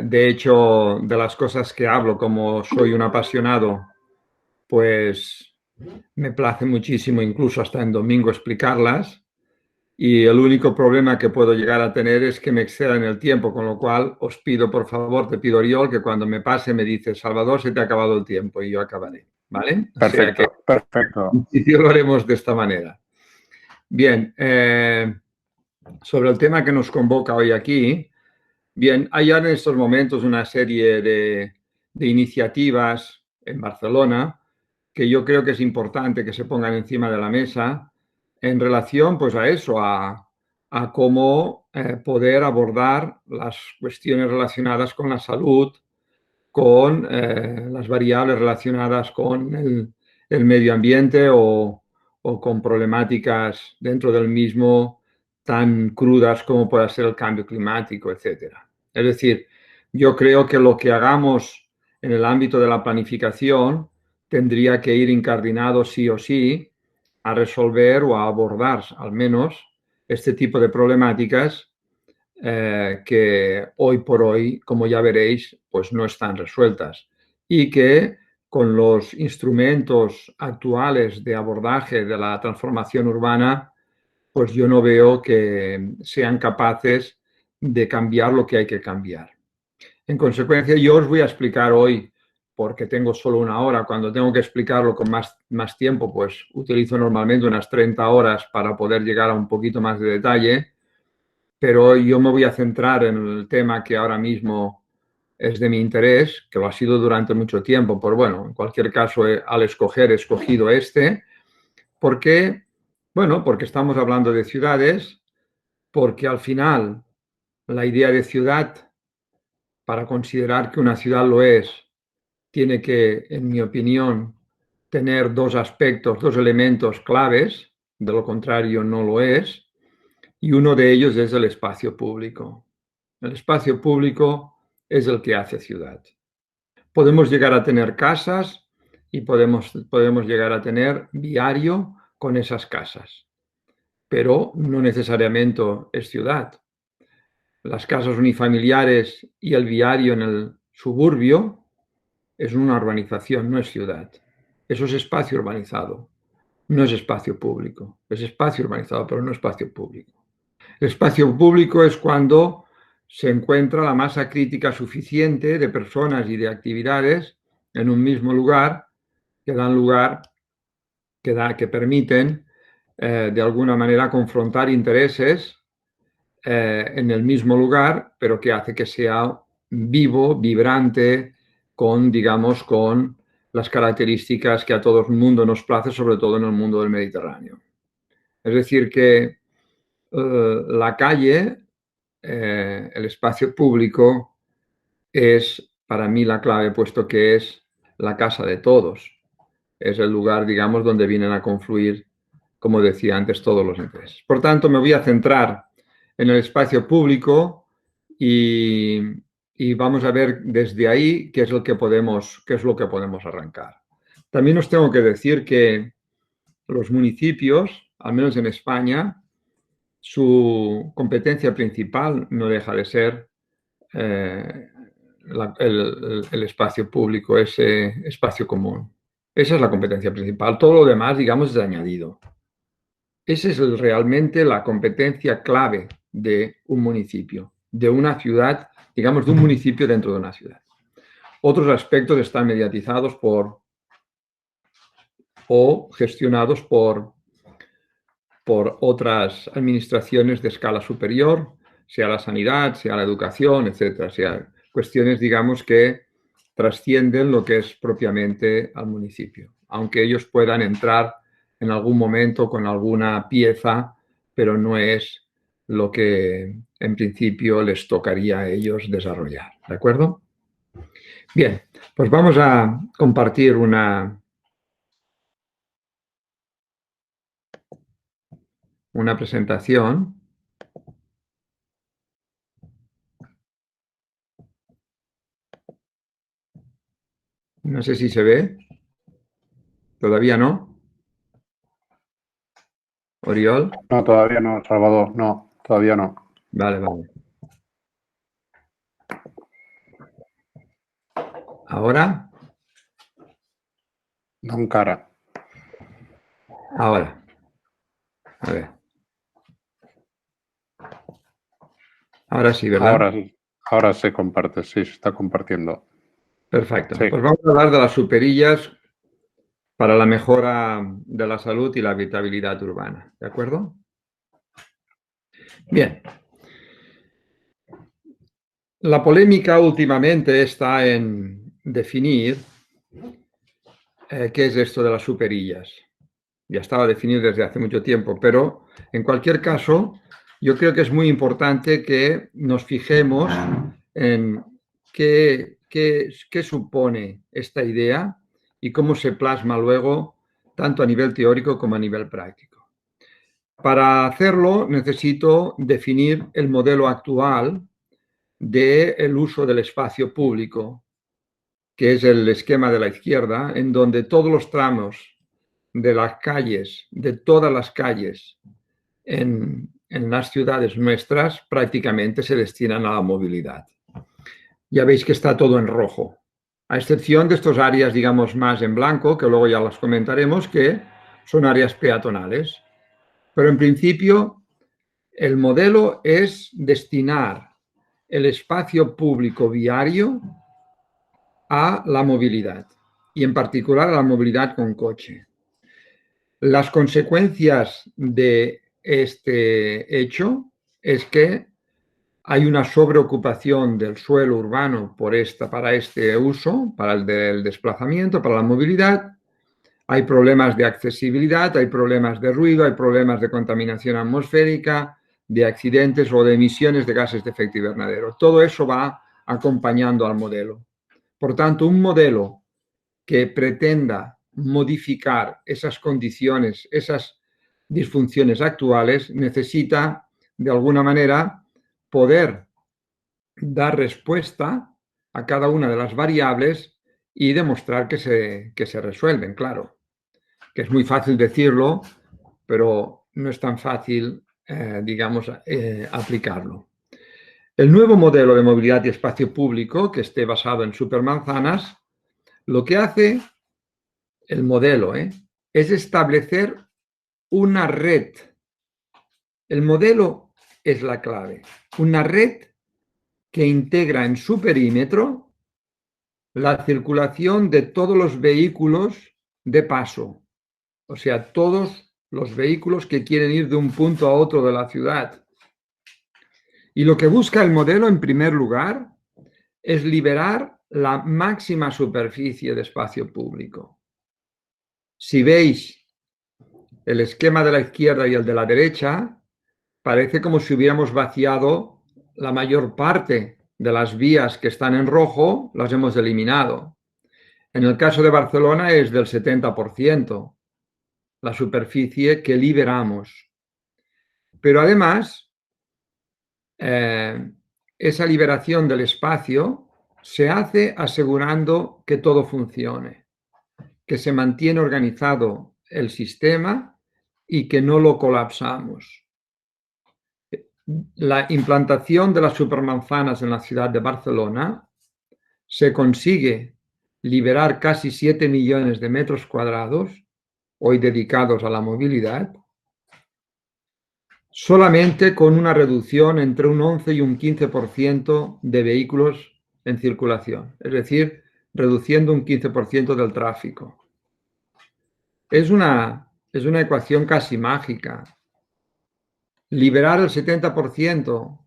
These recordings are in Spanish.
De hecho, de las cosas que hablo, como soy un apasionado, pues me place muchísimo, incluso hasta en domingo, explicarlas. Y el único problema que puedo llegar a tener es que me exceda en el tiempo, con lo cual os pido, por favor, te pido, Oriol, que cuando me pase me dices, Salvador, se te ha acabado el tiempo y yo acabaré, ¿vale? O sea que Perfecto, perfecto. en principio lo haremos de esta manera. Bien, sobre el tema que nos convoca hoy aquí, bien, hay ahora en estos momentos una serie de iniciativas en Barcelona que yo creo que es importante que se pongan encima de la mesa en relación pues a eso, a cómo poder abordar las cuestiones relacionadas con la salud, con las variables relacionadas con el medio ambiente o con problemáticas dentro del mismo tan crudas como puede ser el cambio climático, etcétera. Es decir, yo creo que lo que hagamos en el ámbito de la planificación tendría que ir incardinado sí o sí a resolver o a abordar al menos este tipo de problemáticas que hoy por hoy, como ya veréis, pues no están resueltas y que con los instrumentos actuales de abordaje de la transformación urbana, pues yo no veo que sean capaces de cambiar lo que hay que cambiar. En consecuencia, yo os voy a explicar hoy, porque tengo solo una hora, cuando tengo que explicarlo con más tiempo, pues utilizo normalmente unas 30 horas para poder llegar a un poquito más de detalle, pero yo me voy a centrar en el tema que ahora mismo es de mi interés, que lo ha sido durante mucho tiempo, pero bueno, en cualquier caso, al escoger he escogido este, porque, bueno, porque estamos hablando de ciudades, porque al final la idea de ciudad, para considerar que una ciudad lo es, tiene que, en mi opinión, tener dos aspectos, dos elementos claves, de lo contrario no lo es, y uno de ellos es el espacio público. El espacio público es el que hace ciudad. Podemos llegar a tener casas y podemos llegar a tener viario con esas casas, pero no necesariamente es ciudad. Las casas unifamiliares y el viario en el suburbio es una urbanización, no es ciudad. Eso es espacio urbanizado, no es espacio público. Es espacio urbanizado, pero no espacio público. El espacio público es cuando se encuentra la masa crítica suficiente de personas y de actividades en un mismo lugar que dan lugar, que permiten de alguna manera confrontar intereses en el mismo lugar, pero que hace que sea vivo, vibrante, con, digamos, con las características que a todo el mundo nos place, sobre todo en el mundo del Mediterráneo. Es decir, que la calle, el espacio público, es para mí la clave, puesto que es la casa de todos. Es el lugar, digamos, donde vienen a confluir, como decía antes, todos los intereses. Por tanto, me voy a centrar en el espacio público y, y vamos a ver desde ahí qué es lo que podemos arrancar. También os tengo que decir que los municipios, al menos en España, su competencia principal no deja de ser eh, el espacio público, ese espacio común. Esa es la competencia principal. Todo lo demás, digamos, es añadido. Esa es realmente la competencia clave de un municipio, de una ciudad, digamos, de un municipio dentro de una ciudad. Otros aspectos están mediatizados o gestionados por otras administraciones de escala superior, sea la sanidad, sea la educación, etcétera, sea cuestiones, digamos, que trascienden lo que es propiamente al municipio, aunque ellos puedan entrar en algún momento con alguna pieza, pero no es lo que en principio les tocaría a ellos desarrollar, ¿de acuerdo? Bien, pues vamos a compartir una presentación. No sé si se ve. ¿Todavía no? ¿Oriol? No, todavía no, Salvador, no, todavía no. Vale, vale. ¿Ahora? No encara. Ahora. A ver. Ahora sí, ¿verdad? Ahora se comparte, sí, se está compartiendo. Perfecto. Sí. Pues vamos a hablar de las superillas para la mejora de la salud y la habitabilidad urbana. ¿De acuerdo? Bien. La polémica últimamente está en definir qué es esto de las superillas. Ya estaba definido desde hace mucho tiempo, pero en cualquier caso, yo creo que es muy importante que nos fijemos en qué supone esta idea y cómo se plasma luego, tanto a nivel teórico como a nivel práctico. Para hacerlo, necesito definir el modelo actual del uso del espacio público, que es el esquema de la izquierda, en donde todos los tramos de las calles, de todas las calles en las ciudades nuestras, prácticamente se destinan a la movilidad. Ya veis que está todo en rojo, a excepción de estas áreas, digamos, más en blanco, que luego ya las comentaremos, que son áreas peatonales. Pero en principio, el modelo es destinar el espacio público viario a la movilidad y en particular a la movilidad con coche. Las consecuencias de este hecho es que hay una sobreocupación del suelo urbano para este uso, para el del desplazamiento, para la movilidad. Hay problemas de accesibilidad, hay problemas de ruido, hay problemas de contaminación atmosférica, de accidentes o de emisiones de gases de efecto invernadero. Todo eso va acompañando al modelo. Por tanto, un modelo que pretenda modificar esas condiciones, esas disfunciones actuales, necesita, de alguna manera, poder dar respuesta a cada una de las variables y demostrar que se resuelven, claro. Que es muy fácil decirlo, pero no es tan fácil, digamos, aplicarlo. El nuevo modelo de movilidad y espacio público, que esté basado en supermanzanas, lo que hace el modelo es establecer una red. El modelo es la clave. Una red que integra en su perímetro la circulación de todos los vehículos de paso. O sea, todos los vehículos que quieren ir de un punto a otro de la ciudad. Y lo que busca el modelo, en primer lugar, es liberar la máxima superficie de espacio público. Si veis el esquema de la izquierda y el de la derecha, parece como si hubiéramos vaciado la mayor parte de las vías que están en rojo, las hemos eliminado. En el caso de Barcelona es del 70%, la superficie que liberamos. Pero además, esa liberación del espacio se hace asegurando que todo funcione, que se mantiene organizado el sistema y que no lo colapsamos. La implantación de las supermanzanas en la ciudad de Barcelona se consigue liberar casi 7 millones de metros cuadrados, hoy dedicados a la movilidad, solamente con una reducción entre un 11 y un 15% de vehículos en circulación, es decir, reduciendo un 15% del tráfico. Es una ecuación casi mágica. Liberar el 70%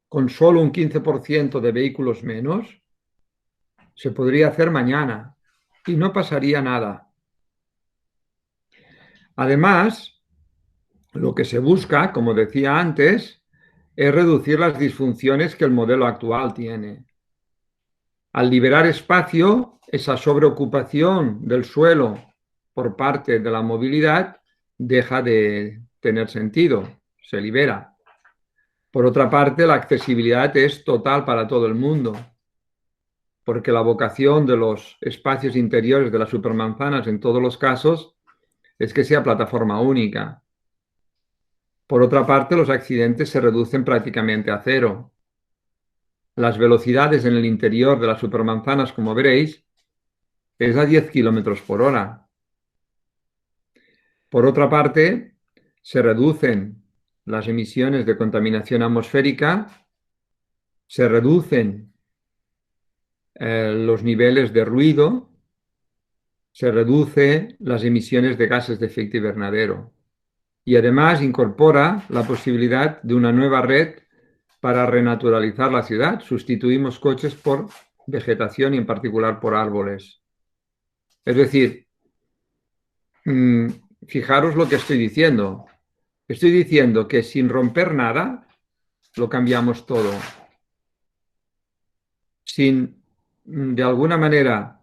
con solo un 15% de vehículos menos se podría hacer mañana y no pasaría nada. Además, lo que se busca, como decía antes, es reducir las disfunciones que el modelo actual tiene. Al liberar espacio, esa sobreocupación del suelo por parte de la movilidad deja de tener sentido, se libera. Por otra parte, la accesibilidad es total para todo el mundo, porque la vocación de los espacios interiores de las supermanzanas en todos los casos es que sea plataforma única. Por otra parte, los accidentes se reducen prácticamente a cero. las velocidades en el interior de las supermanzanas, como veréis, es a 10 kilómetros por hora. Por otra parte, se reducen las emisiones de contaminación atmosférica, se reducen los niveles de ruido, se reducen las emisiones de gases de efecto invernadero y además incorpora la posibilidad de una nueva red para renaturalizar la ciudad. Sustituimos coches por vegetación y en particular por árboles. Es decir, fijaros lo que estoy diciendo. Estoy diciendo que sin romper nada, lo cambiamos todo. Sin, de alguna manera,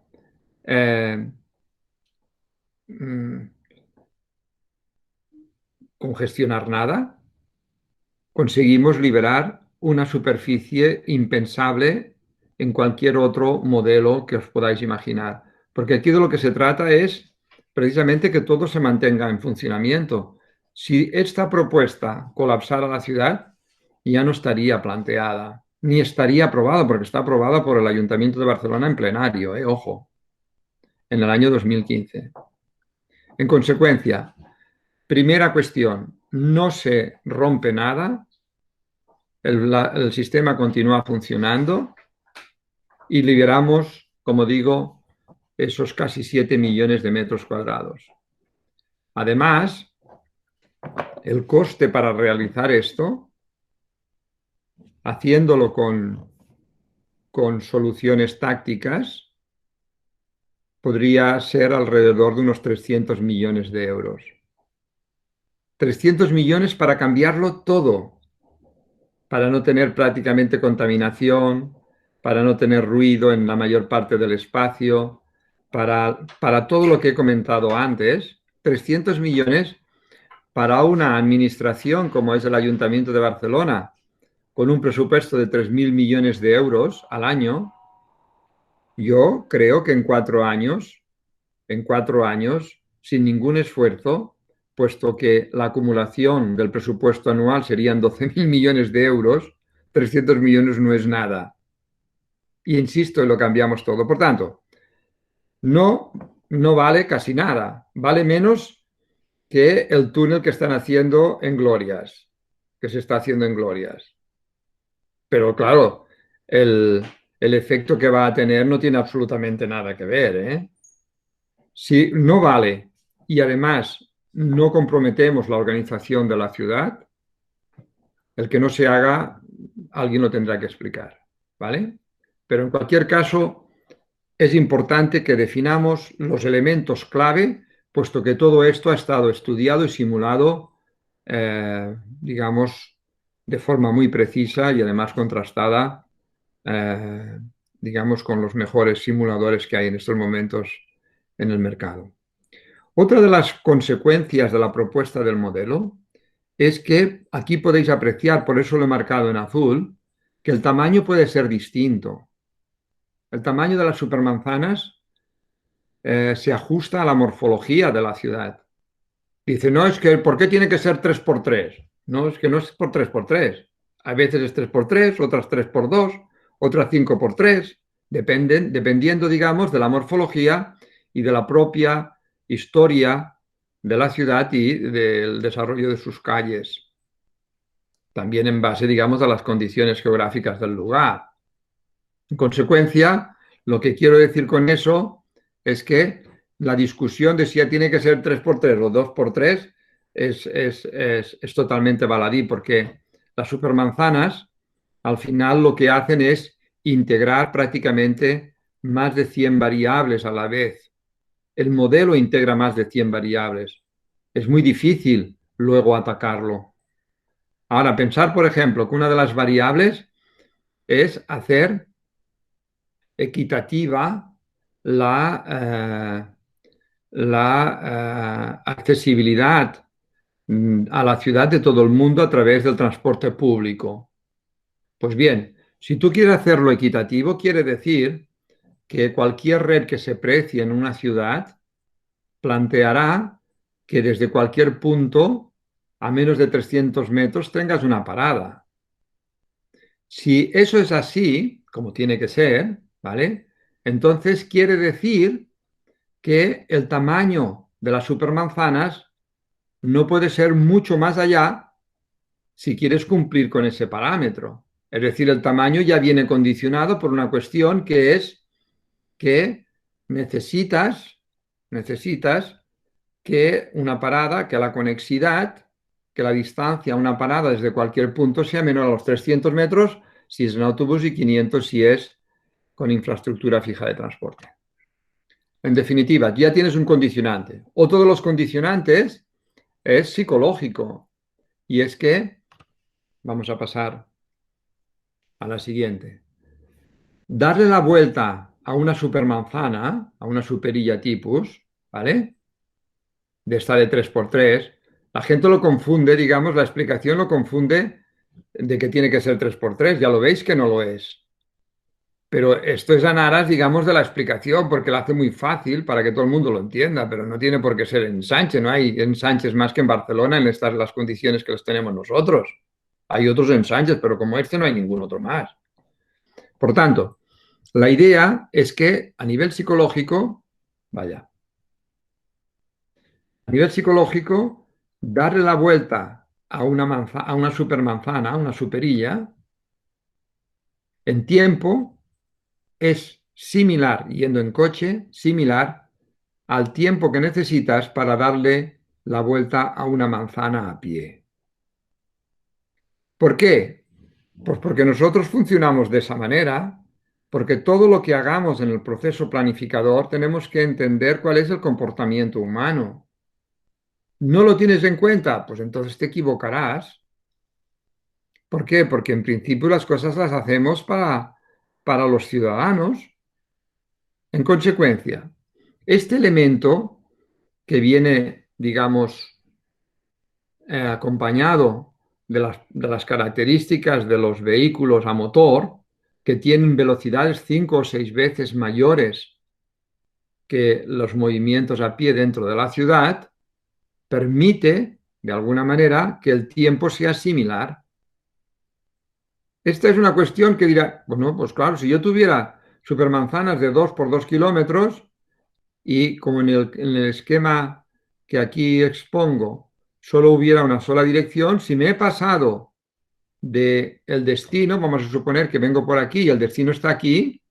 congestionar nada, conseguimos liberar una superficie impensable en cualquier otro modelo que os podáis imaginar. Porque aquí de lo que se trata es precisamente que todo se mantenga en funcionamiento. Si esta propuesta colapsara la ciudad, ya no estaría planteada, ni estaría aprobada, porque está aprobada por el Ayuntamiento de Barcelona en plenario, ojo, en el año 2015. En consecuencia, primera cuestión, no se rompe nada, el sistema continúa funcionando y liberamos, como digo, esos casi 7 millones de metros cuadrados. Además, el coste para realizar esto, haciéndolo con soluciones tácticas, podría ser alrededor de unos 300 millones de euros. 300 millones para cambiarlo todo, para no tener prácticamente contaminación, para no tener ruido en la mayor parte del espacio, para todo lo que he comentado antes. 300 millones para una administración como es el Ayuntamiento de Barcelona, con un presupuesto de 3.000 millones de euros al año. Yo creo que en 4 años, sin ningún esfuerzo, puesto que la acumulación del presupuesto anual serían 12.000 millones de euros, 300 millones no es nada. Y insisto, lo cambiamos todo. Por tanto, no vale casi nada. Vale menos que el túnel que están haciendo en Glorias, que se está haciendo en Glorias. Pero claro, el efecto que va a tener no tiene absolutamente nada que ver, ¿eh? Si no vale y además no comprometemos la organización de la ciudad, el que no se haga, alguien lo tendrá que explicar, ¿vale? Pero en cualquier caso, es importante que definamos los elementos clave, puesto que todo esto ha estado estudiado y simulado, digamos, de forma muy precisa y además contrastada, digamos, con los mejores simuladores que hay en estos momentos en el mercado. Otra de las consecuencias de la propuesta del modelo es que aquí podéis apreciar, por eso lo he marcado en azul, que el tamaño puede ser distinto. El tamaño de las supermanzanas se ajusta a la morfología de la ciudad. Dice, no, es que, ¿por qué tiene que ser 3x3? No, es que no es por 3x3. A veces es 3x3, otras 3x2, otras 5x3, dependiendo, digamos, de la morfología y de la propia historia de la ciudad y del desarrollo de sus calles. También en base, digamos, a las condiciones geográficas del lugar. En consecuencia, lo que quiero decir con eso es que la discusión de si ya tiene que ser 3x3 o 2x3 es totalmente baladí, porque las supermanzanas al final lo que hacen es integrar prácticamente más de 100 variables a la vez. El modelo integra más de 100 variables. Es muy difícil luego atacarlo. Ahora, pensar, por ejemplo, que una de las variables es hacer equitativa la accesibilidad a la ciudad de todo el mundo a través del transporte público. Pues bien, si tú quieres hacerlo equitativo, quiere decir que cualquier red que se precie en una ciudad planteará que desde cualquier punto, a menos de 300 metros, tengas una parada. Si eso es así, como tiene que ser, ¿vale? Entonces quiere decir que el tamaño de las supermanzanas no puede ser mucho más allá si quieres cumplir con ese parámetro. Es decir, el tamaño ya viene condicionado por una cuestión que es que necesitas que una parada, que la conexidad, que la distancia a una parada desde cualquier punto sea menor a los 300 metros si es en autobús y 500 si es con infraestructura fija de transporte. En definitiva, ya tienes un condicionante. Otro de los condicionantes es psicológico y es que, vamos a pasar a la siguiente, darle la vuelta a una supermanzana, a una superilla tipus, ¿vale? De esta de 3x3, la gente lo confunde, digamos, la explicación lo confunde de que tiene que ser 3x3, ya lo veis que no lo es. Pero esto es en aras, digamos, de la explicación, porque lo hace muy fácil para que todo el mundo lo entienda, pero no tiene por qué ser ensanche, no hay ensanches más que en Barcelona en estas las condiciones que los tenemos nosotros. Hay otros ensanches, pero como este no hay ningún otro más. Por tanto, la idea es que a nivel psicológico, vaya, a nivel psicológico, darle la vuelta a una supermanzana, a una superilla, en tiempo es similar, yendo en coche, similar al tiempo que necesitas para darle la vuelta a una manzana a pie. ¿Por qué? Pues porque nosotros funcionamos de esa manera, porque todo lo que hagamos en el proceso planificador tenemos que entender cuál es el comportamiento humano. ¿No lo tienes en cuenta? Pues entonces te equivocarás. ¿Por qué? Porque en principio las cosas las hacemos para los ciudadanos. En consecuencia, este elemento que viene, digamos, acompañado de las características de los vehículos a motor, que tienen velocidades 5 o 6 veces mayores que los movimientos a pie dentro de la ciudad, permite, de alguna manera, que el tiempo sea similar. Esta es una cuestión que dirá, bueno, pues claro, si yo tuviera supermanzanas de 2 por 2 kilómetros y como en el esquema que aquí expongo, solo hubiera una sola dirección, si me he pasado del destino, vamos a suponer que vengo por aquí y el destino está aquí,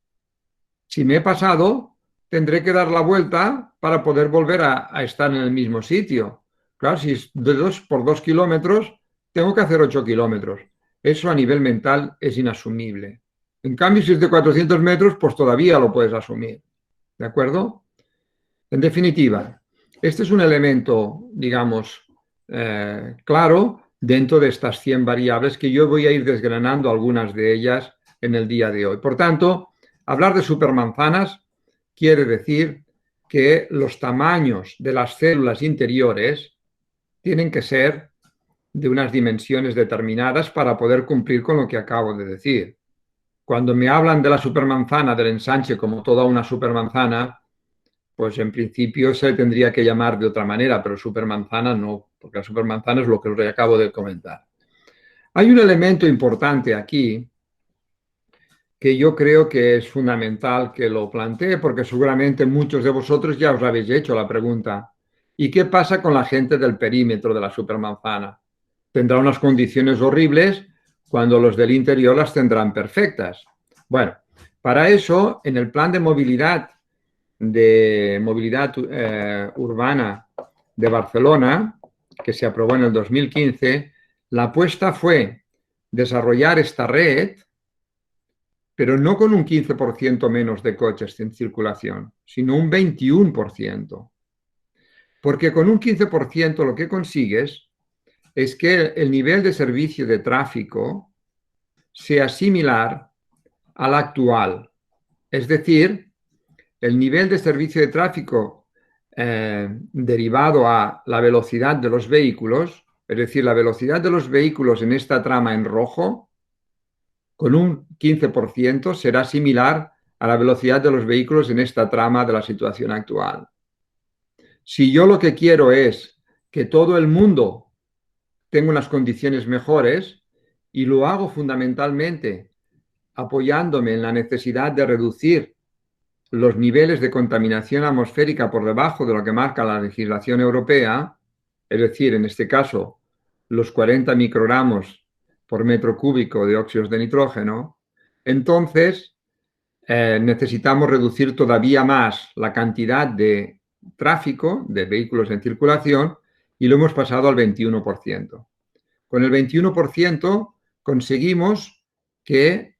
si me he pasado, tendré que dar la vuelta para poder volver a estar en el mismo sitio. Claro, si es de 2 por 2 kilómetros, tengo que hacer 8 kilómetros. Eso a nivel mental es inasumible. En cambio, si es de 400 metros, pues todavía lo puedes asumir. ¿De acuerdo? En definitiva, este es un elemento, digamos, claro dentro de estas 100 variables que yo voy a ir desgranando algunas de ellas en el día de hoy. Por tanto, hablar de supermanzanas quiere decir que los tamaños de las células interiores tienen que ser de unas dimensiones determinadas para poder cumplir con lo que acabo de decir. Cuando me hablan de la supermanzana, del ensanche como toda una supermanzana, pues en principio se tendría que llamar de otra manera, pero supermanzana no, porque la supermanzana es lo que os acabo de comentar. Hay un elemento importante aquí que yo creo que es fundamental que lo plantee, porque seguramente muchos de vosotros ya os habéis hecho la pregunta. ¿Y qué pasa con la gente del perímetro de la supermanzana? Tendrá unas condiciones horribles cuando los del interior las tendrán perfectas. Bueno, para eso, en el plan de movilidad urbana de Barcelona, que se aprobó en el 2015, la apuesta fue desarrollar esta red, pero no con un 15% menos de coches en circulación, sino un 21%. Porque con un 15% lo que consigues es que el nivel de servicio de tráfico sea similar al actual. Es decir, el nivel de servicio de tráfico derivado a la velocidad de los vehículos, es decir, la velocidad de los vehículos en esta trama en rojo, con un 15% será similar a la velocidad de los vehículos en esta trama de la situación actual. Si yo lo que quiero es que todo el mundo tenga unas condiciones mejores y lo hago fundamentalmente apoyándome en la necesidad de reducir los niveles de contaminación atmosférica por debajo de lo que marca la legislación europea, es decir, en este caso, los 40 microgramos por metro cúbico de óxidos de nitrógeno, entonces necesitamos reducir todavía más la cantidad de tráfico de vehículos en circulación y lo hemos pasado al 21%. Con el 21% conseguimos que,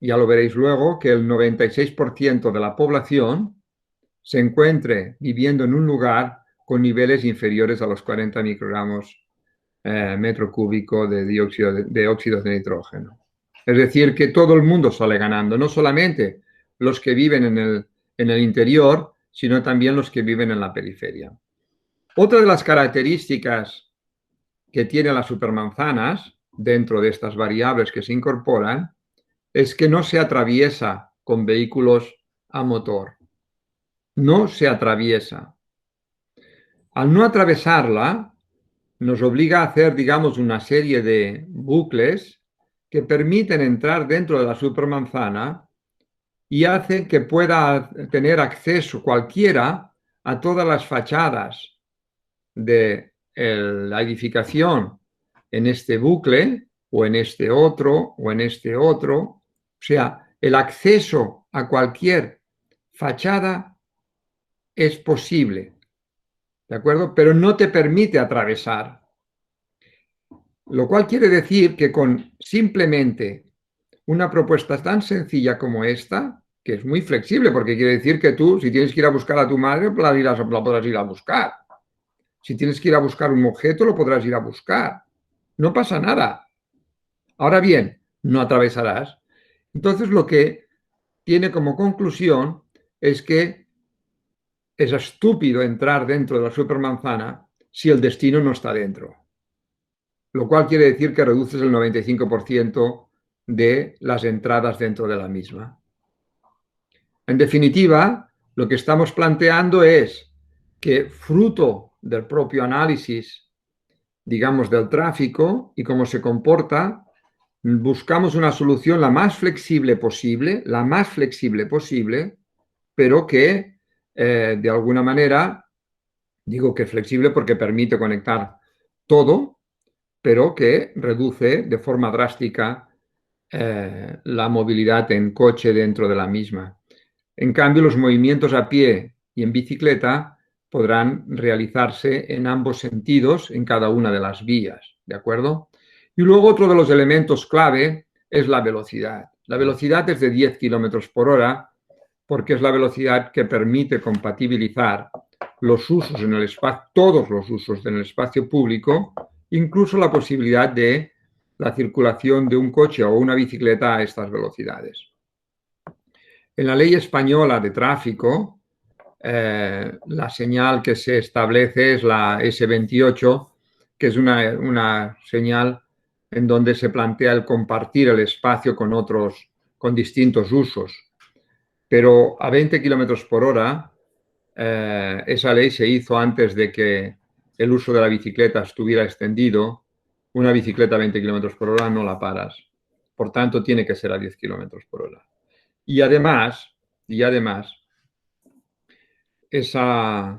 ya lo veréis luego, que el 96% de la población se encuentre viviendo en un lugar con niveles inferiores a los 40 microgramos metro cúbico de óxidos de nitrógeno. Es decir, que todo el mundo sale ganando, no solamente los que viven en el interior, sino también los que viven en la periferia. Otra de las características que tienen las supermanzanas, dentro de estas variables que se incorporan, es que no se atraviesa con vehículos a motor. No se atraviesa. Al no atravesarla, nos obliga a hacer, digamos, una serie de bucles que permiten entrar dentro de la supermanzana y hacen que pueda tener acceso cualquiera a todas las fachadas de la edificación en este bucle o en este otro o en este otro. O sea, el acceso a cualquier fachada es posible, ¿de acuerdo? Pero no te permite atravesar. Lo cual quiere decir que con simplemente una propuesta tan sencilla como esta, que es muy flexible, porque quiere decir que tú, si tienes que ir a buscar a tu madre, la podrás ir a buscar. Si tienes que ir a buscar un objeto, lo podrás ir a buscar. No pasa nada. Ahora bien, no atravesarás. Entonces, lo que tiene como conclusión es que es estúpido entrar dentro de la supermanzana si el destino no está dentro. Lo cual quiere decir que reduces el 95% de las entradas dentro de la misma. En definitiva, lo que estamos planteando es que, fruto del propio análisis, digamos, del tráfico y cómo se comporta, buscamos una solución la más flexible posible, pero que, de alguna manera, digo que es flexible porque permite conectar todo, pero que reduce de forma drástica la movilidad en coche dentro de la misma. En cambio, los movimientos a pie y en bicicleta podrán realizarse en ambos sentidos en cada una de las vías, ¿de acuerdo? Y luego otro de los elementos clave es la velocidad. La velocidad es de 10 kilómetros por hora porque es la velocidad que permite compatibilizar los usos en el espacio, todos los usos en el espacio público, incluso la posibilidad de la circulación de un coche o una bicicleta a estas velocidades. En la ley española de tráfico, la señal que se establece es la S28, que es una señal en donde se plantea el compartir el espacio con distintos usos. Pero a 20 kilómetros por hora, esa ley se hizo antes de que el uso de la bicicleta estuviera extendido. Una bicicleta a 20 kilómetros por hora no la paras. Por tanto, tiene que ser a 10 kilómetros por hora. Y además, esa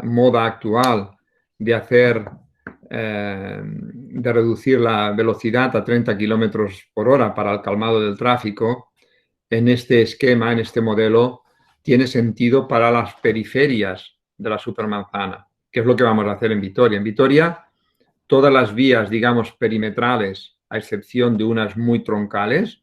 moda actual de de reducir la velocidad a 30 kilómetros por hora para el calmado del tráfico, en este esquema, en este modelo, tiene sentido para las periferias de la supermanzana, que es lo que vamos a hacer en Vitoria. En Vitoria, todas las vías, digamos, perimetrales, a excepción de unas muy troncales,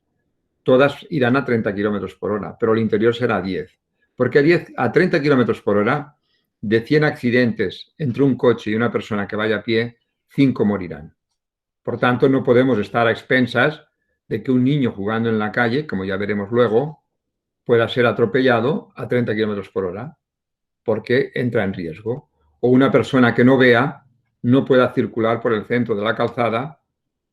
todas irán a 30 kilómetros por hora, pero el interior será a 10. Porque a 30 kilómetros por hora, de 100 accidentes entre un coche y una persona que vaya a pie, 5 morirán. Por tanto, no podemos estar a expensas de que un niño jugando en la calle, como ya veremos luego, pueda ser atropellado a 30 kilómetros por hora, porque entra en riesgo. O una persona que no vea no pueda circular por el centro de la calzada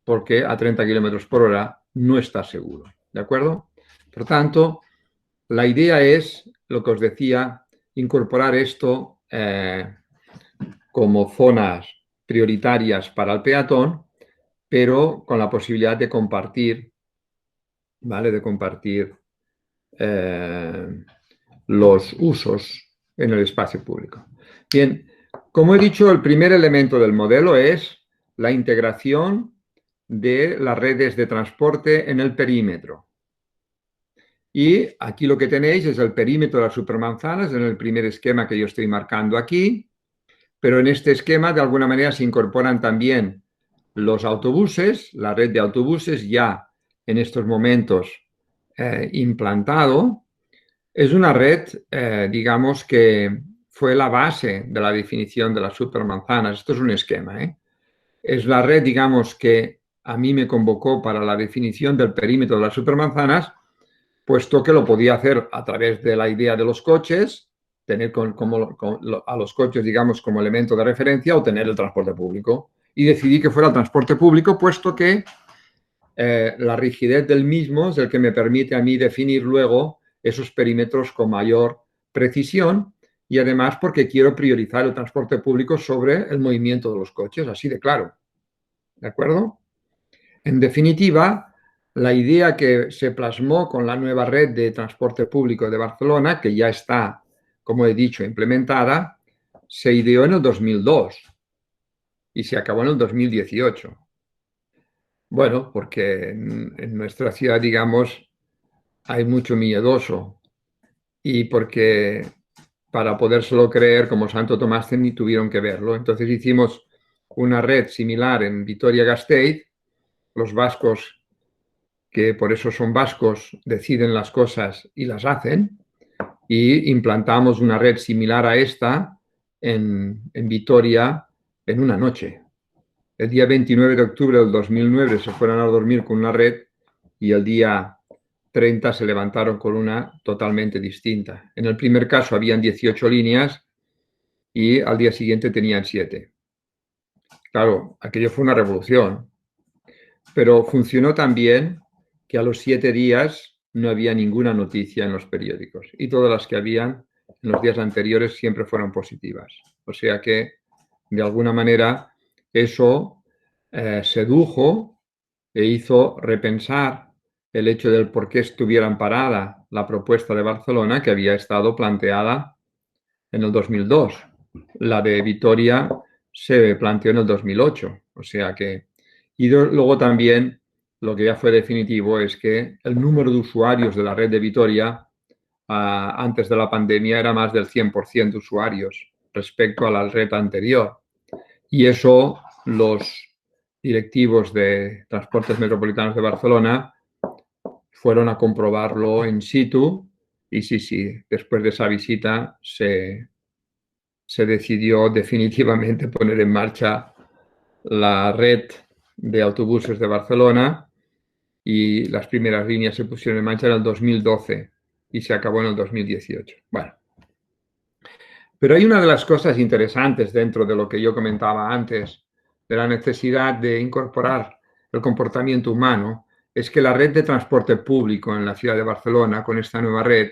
porque a 30 kilómetros por hora no está seguro. ¿De acuerdo? Por tanto, la idea es, lo que os decía, incorporar esto como zonas prioritarias para el peatón, pero con la posibilidad de compartir ¿vale? De compartir los usos en el espacio público. Bien, como he dicho, el primer elemento del modelo es la integración de las redes de transporte en el perímetro. Y aquí lo que tenéis es el perímetro de las supermanzanas en el primer esquema que yo estoy marcando aquí, pero en este esquema de alguna manera se incorporan también los autobuses, la red de autobuses ya en estos momentos implantado. Es una red, digamos, que fue la base de la definición de las supermanzanas. Esto es un esquema, ¿eh? Es la red, digamos, que a mí me convocó para la definición del perímetro de las supermanzanas, puesto que lo podía hacer a través de la idea de los coches, tener a los coches, digamos, como elemento de referencia o tener el transporte público. Y decidí que fuera el transporte público, puesto que la rigidez del mismo es el que me permite a mí definir luego esos perímetros con mayor precisión y además porque quiero priorizar el transporte público sobre el movimiento de los coches, así de claro. ¿De acuerdo? En definitiva, la idea que se plasmó con la nueva red de transporte público de Barcelona, que ya está, como he dicho, implementada, se ideó en el 2002 y se acabó en el 2018. Bueno, porque en nuestra ciudad, digamos, hay mucho miedoso y porque para podérselo creer, como Santo Tomás ni tuvieron que verlo. Entonces hicimos una red similar en Vitoria-Gasteiz. Los vascos, que por eso son vascos, deciden las cosas y las hacen. Y implantamos una red similar a esta en Vitoria en una noche. El día 29 de octubre del 2009 se fueron a dormir con una red y el día 30 se levantaron con una totalmente distinta. En el primer caso habían 18 líneas y al día siguiente tenían 7. Claro, aquello fue una revolución, pero funcionó tan bien que a los 7 días no había ninguna noticia en los periódicos y todas las que habían en los días anteriores siempre fueron positivas. O sea que, de alguna manera, eso sedujo e hizo repensar el hecho del por qué estuvieran parada la propuesta de Barcelona que había estado planteada en el 2002. La de Vitoria se planteó en el 2008. O sea que... Y luego también lo que ya fue definitivo es que el número de usuarios de la red de Vitoria antes de la pandemia era más del 100% de usuarios respecto a la red anterior. Y eso los directivos de Transportes Metropolitanos de Barcelona fueron a comprobarlo in situ y sí, después de esa visita se decidió definitivamente poner en marcha la red de autobuses de Barcelona y las primeras líneas se pusieron en marcha en el 2012 y se acabó en el 2018. Bueno, pero hay una de las cosas interesantes dentro de lo que yo comentaba antes, de la necesidad de incorporar el comportamiento humano, es que la red de transporte público en la ciudad de Barcelona, con esta nueva red,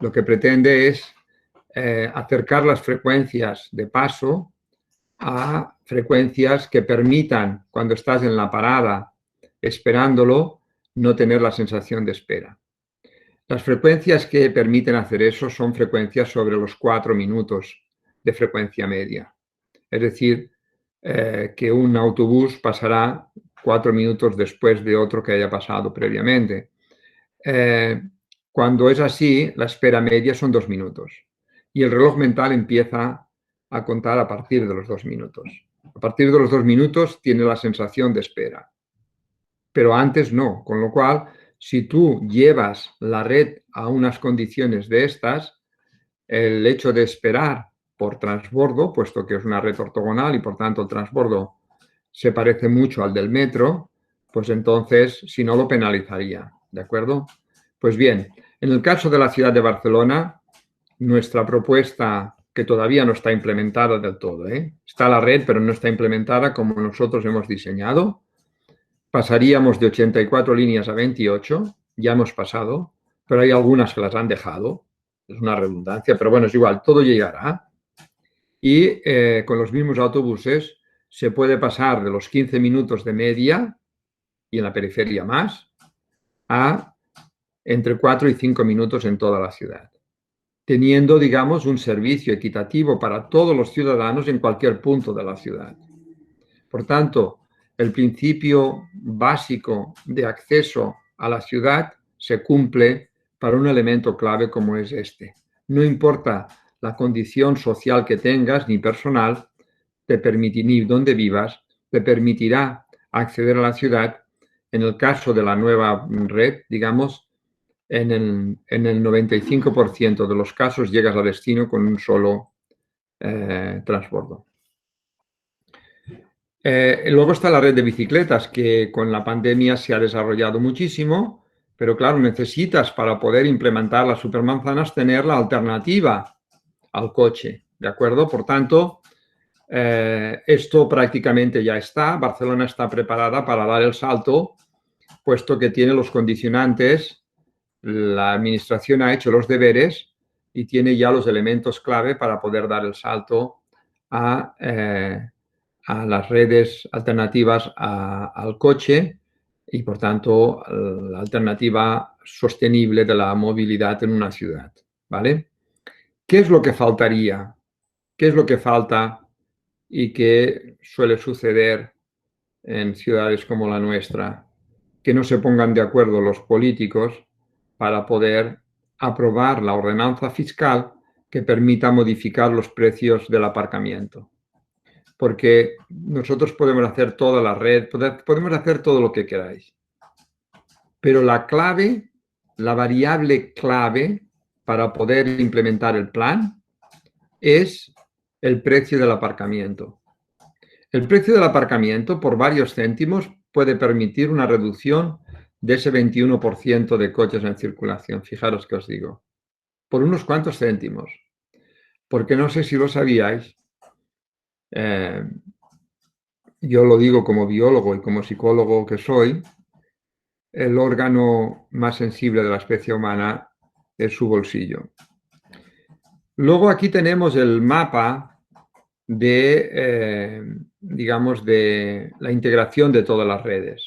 lo que pretende es acercar las frecuencias de paso a frecuencias que permitan, cuando estás en la parada esperándolo, no tener la sensación de espera. Las frecuencias que permiten hacer eso son frecuencias sobre los 4 minutos de frecuencia media. Es decir, que un autobús pasará 4 minutos después de otro que haya pasado previamente. Cuando es así, la espera media son 2 minutos. Y el reloj mental empieza a contar a partir de los 2 minutos. A partir de los 2 minutos tiene la sensación de espera. Pero antes no, con lo cual, si tú llevas la red a unas condiciones de estas, el hecho de esperar por transbordo, puesto que es una red ortogonal y por tanto el transbordo se parece mucho al del metro, pues entonces si no lo penalizaría, ¿de acuerdo? Pues bien, en el caso de la ciudad de Barcelona, nuestra propuesta, que todavía no está implementada del todo, está la red pero no está implementada como nosotros hemos diseñado, pasaríamos de 84 líneas a 28, ya hemos pasado, pero hay algunas que las han dejado, es una redundancia, pero bueno, es igual, todo llegará. Y con los mismos autobuses se puede pasar de los 15 minutos de media, y en la periferia más, a entre 4 y 5 minutos en toda la ciudad, teniendo, digamos, un servicio equitativo para todos los ciudadanos en cualquier punto de la ciudad. Por tanto, el principio básico de acceso a la ciudad se cumple para un elemento clave como es este. No importa la condición social que tengas ni personal, ni donde vivas, te permitirá acceder a la ciudad. En el caso de la nueva red, digamos, en el 95% de los casos llegas a destino con un solo transbordo. Luego está la red de bicicletas, que con la pandemia se ha desarrollado muchísimo, pero claro, necesitas para poder implementar las supermanzanas tener la alternativa al coche, ¿de acuerdo? Por tanto, esto prácticamente ya está. Barcelona está preparada para dar el salto, puesto que tiene los condicionantes, la administración ha hecho los deberes y tiene ya los elementos clave para poder dar el salto a las redes alternativas al coche y, por tanto, la alternativa sostenible de la movilidad en una ciudad, ¿vale? ¿Qué es lo que faltaría? ¿Qué es lo que falta y qué suele suceder en ciudades como la nuestra? Que no se pongan de acuerdo los políticos para poder aprobar la ordenanza fiscal que permita modificar los precios del aparcamiento. Porque nosotros podemos hacer toda la red, podemos hacer todo lo que queráis. Pero la clave, la variable clave para poder implementar el plan es el precio del aparcamiento. El precio del aparcamiento por varios céntimos puede permitir una reducción de ese 21% de coches en circulación. Fijaros que os digo. Por unos cuantos céntimos. Porque no sé si lo sabíais, yo lo digo como biólogo y como psicólogo que soy, el órgano más sensible de la especie humana es su bolsillo. Luego aquí tenemos el mapa de, digamos, de la integración de todas las redes.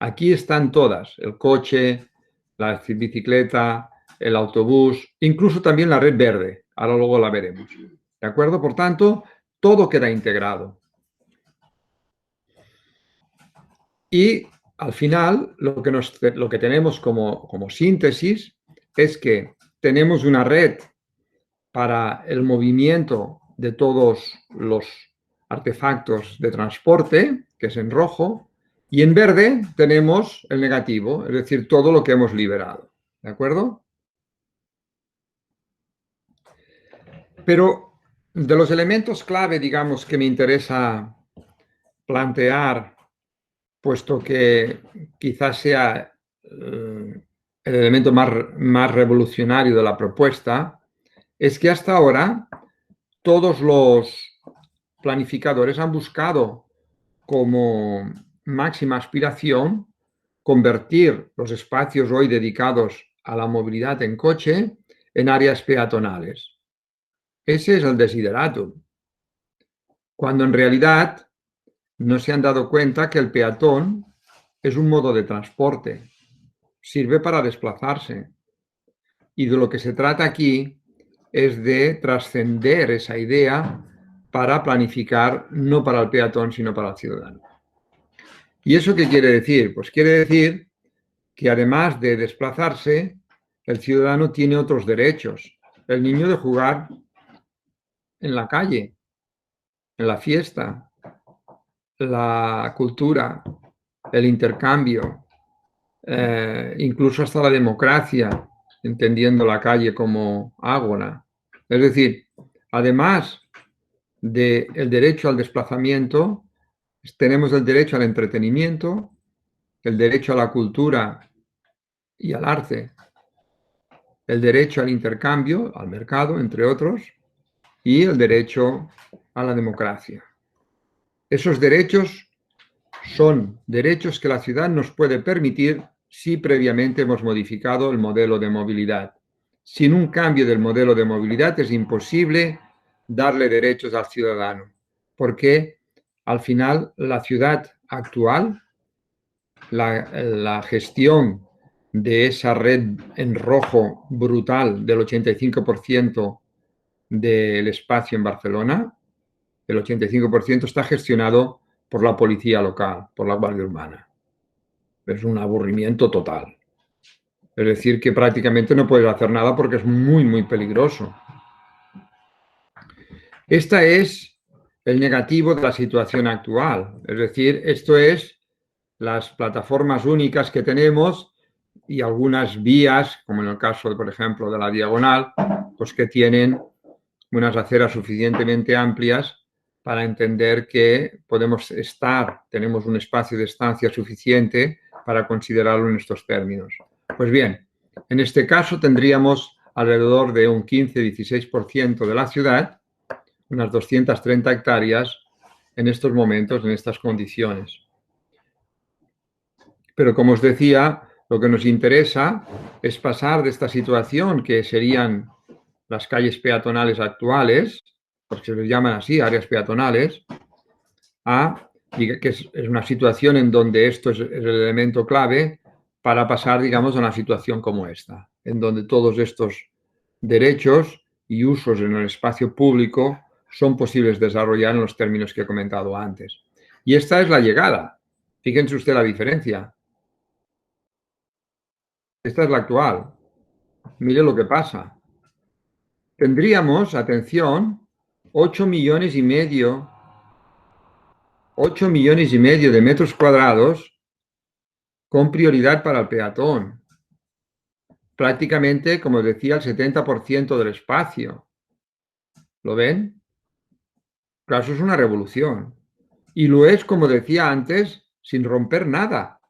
Aquí están todas, el coche, la bicicleta, el autobús, incluso también la red verde. Ahora luego la veremos. ¿De acuerdo? Por tanto, todo queda integrado. Y al final, lo que tenemos como síntesis es que tenemos una red para el movimiento de todos los artefactos de transporte, que es en rojo, y en verde tenemos el negativo, es decir, todo lo que hemos liberado. ¿De acuerdo? Pero de los elementos clave, digamos, que me interesa plantear, puesto que quizás sea el elemento más revolucionario de la propuesta, es que hasta ahora todos los planificadores han buscado como máxima aspiración convertir los espacios hoy dedicados a la movilidad en coche en áreas peatonales. Ese es el desideratum. Cuando en realidad no se han dado cuenta que el peatón es un modo de transporte, sirve para desplazarse. Y de lo que se trata aquí es de trascender esa idea para planificar no para el peatón, sino para el ciudadano. ¿Y eso qué quiere decir? Pues quiere decir que además de desplazarse, el ciudadano tiene otros derechos. El niño de jugar en la calle, en la fiesta, la cultura, el intercambio, incluso hasta la democracia, entendiendo la calle como ágora. Es decir, además del derecho al desplazamiento, tenemos el derecho al entretenimiento, el derecho a la cultura y al arte, el derecho al intercambio, al mercado, entre otros, y el derecho a la democracia. Esos derechos son derechos que la ciudad nos puede permitir si previamente hemos modificado el modelo de movilidad. Sin un cambio del modelo de movilidad es imposible darle derechos al ciudadano, porque al final la ciudad actual, la gestión de esa red en rojo brutal del 85% del espacio en Barcelona, el 85% está gestionado por la policía local, por la Guardia Urbana. Es un aburrimiento total. Es decir, que prácticamente no puedes hacer nada porque es muy, muy peligroso. Este es el negativo de la situación actual. Es decir, esto es las plataformas únicas que tenemos y algunas vías, como en el caso, por ejemplo, de la Diagonal, pues que tienen unas aceras suficientemente amplias para entender que podemos tenemos un espacio de estancia suficiente para considerarlo en estos términos. Pues bien, en este caso tendríamos alrededor de un 15-16% de la ciudad, unas 230 hectáreas en estos momentos, en estas condiciones. Pero como os decía, lo que nos interesa es pasar de esta situación, que serían las calles peatonales actuales, porque se les llaman así, áreas peatonales, que es una situación en donde esto es el elemento clave para pasar, digamos, a una situación como esta, en donde todos estos derechos y usos en el espacio público son posibles desarrollar en los términos que he comentado antes. Y esta es la llegada. Fíjense usted la diferencia. Esta es la actual. Mire lo que pasa. Tendríamos, atención, 8 millones y medio de metros cuadrados con prioridad para el peatón. Prácticamente, como decía, el 70% del espacio. ¿Lo ven? Claro, eso es una revolución. Y lo es, como decía antes, sin romper nada.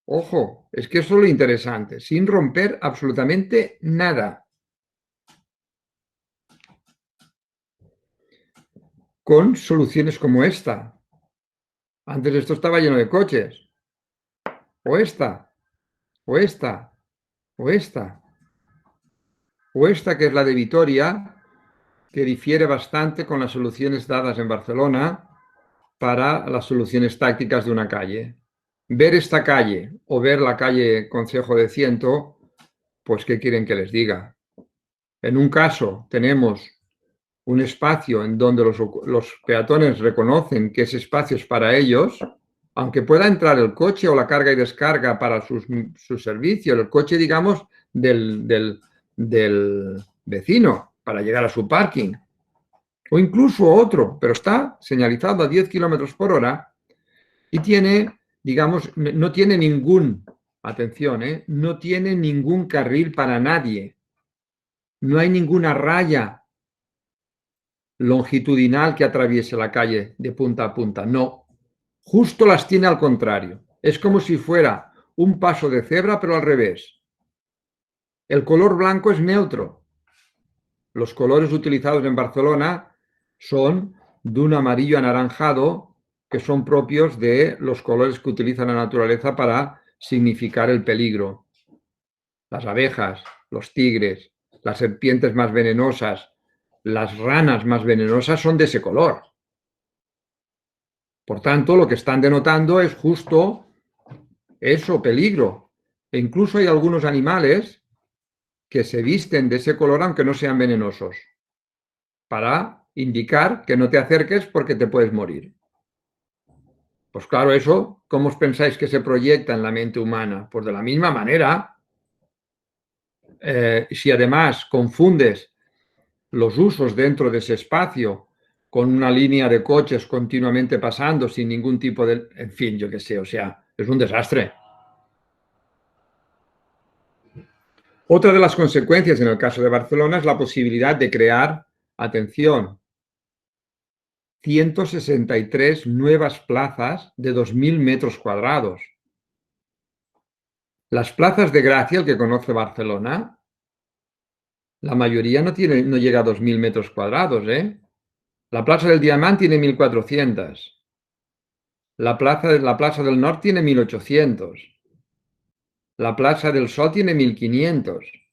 Ojo, es que eso es lo interesante, sin romper absolutamente nada. Con soluciones como esta. Antes esto estaba lleno de coches. O esta, o esta, o esta. O esta, que es la de Vitoria, que difiere bastante con las soluciones dadas en Barcelona para las soluciones tácticas de una calle. Ver esta calle o ver la calle Concejo de Ciento, pues ¿qué quieren que les diga? En un caso tenemos un espacio en donde los peatones reconocen que ese espacio es para ellos, aunque pueda entrar el coche o la carga y descarga para su servicio, el coche, digamos, del vecino para llegar a su parking, o incluso otro, pero está señalizado a 10 kilómetros por hora y tiene, digamos, no tiene ningún, atención, no tiene ningún carril para nadie, no hay ninguna raya longitudinal que atraviese la calle de punta a punta, no, justo las tiene al contrario, es como si fuera un paso de cebra pero al revés. El color blanco es neutro. Los colores utilizados en Barcelona son de un amarillo anaranjado, que son propios de los colores que utiliza la naturaleza para significar el peligro. Las abejas, los tigres, las serpientes más venenosas, las ranas más venenosas son de ese color. Por tanto, lo que están denotando es justo eso, peligro. E incluso hay algunos animales que se visten de ese color aunque no sean venenosos, para indicar que no te acerques porque te puedes morir. Pues claro, eso, ¿cómo os pensáis que se proyecta en la mente humana? Pues de la misma manera, si además confundes los usos dentro de ese espacio con una línea de coches continuamente pasando sin ningún tipo de... En fin, yo qué sé, o sea, es un desastre. Otra de las consecuencias en el caso de Barcelona es la posibilidad de crear, atención, 163 nuevas plazas de 2.000 metros cuadrados. Las plazas de gracia, el que conoce Barcelona, la mayoría no llega a 2.000 metros cuadrados. La Plaza del Diamant tiene 1.400. La Plaza del Nord tiene 1.800. La Plaza del Sol tiene 1.500.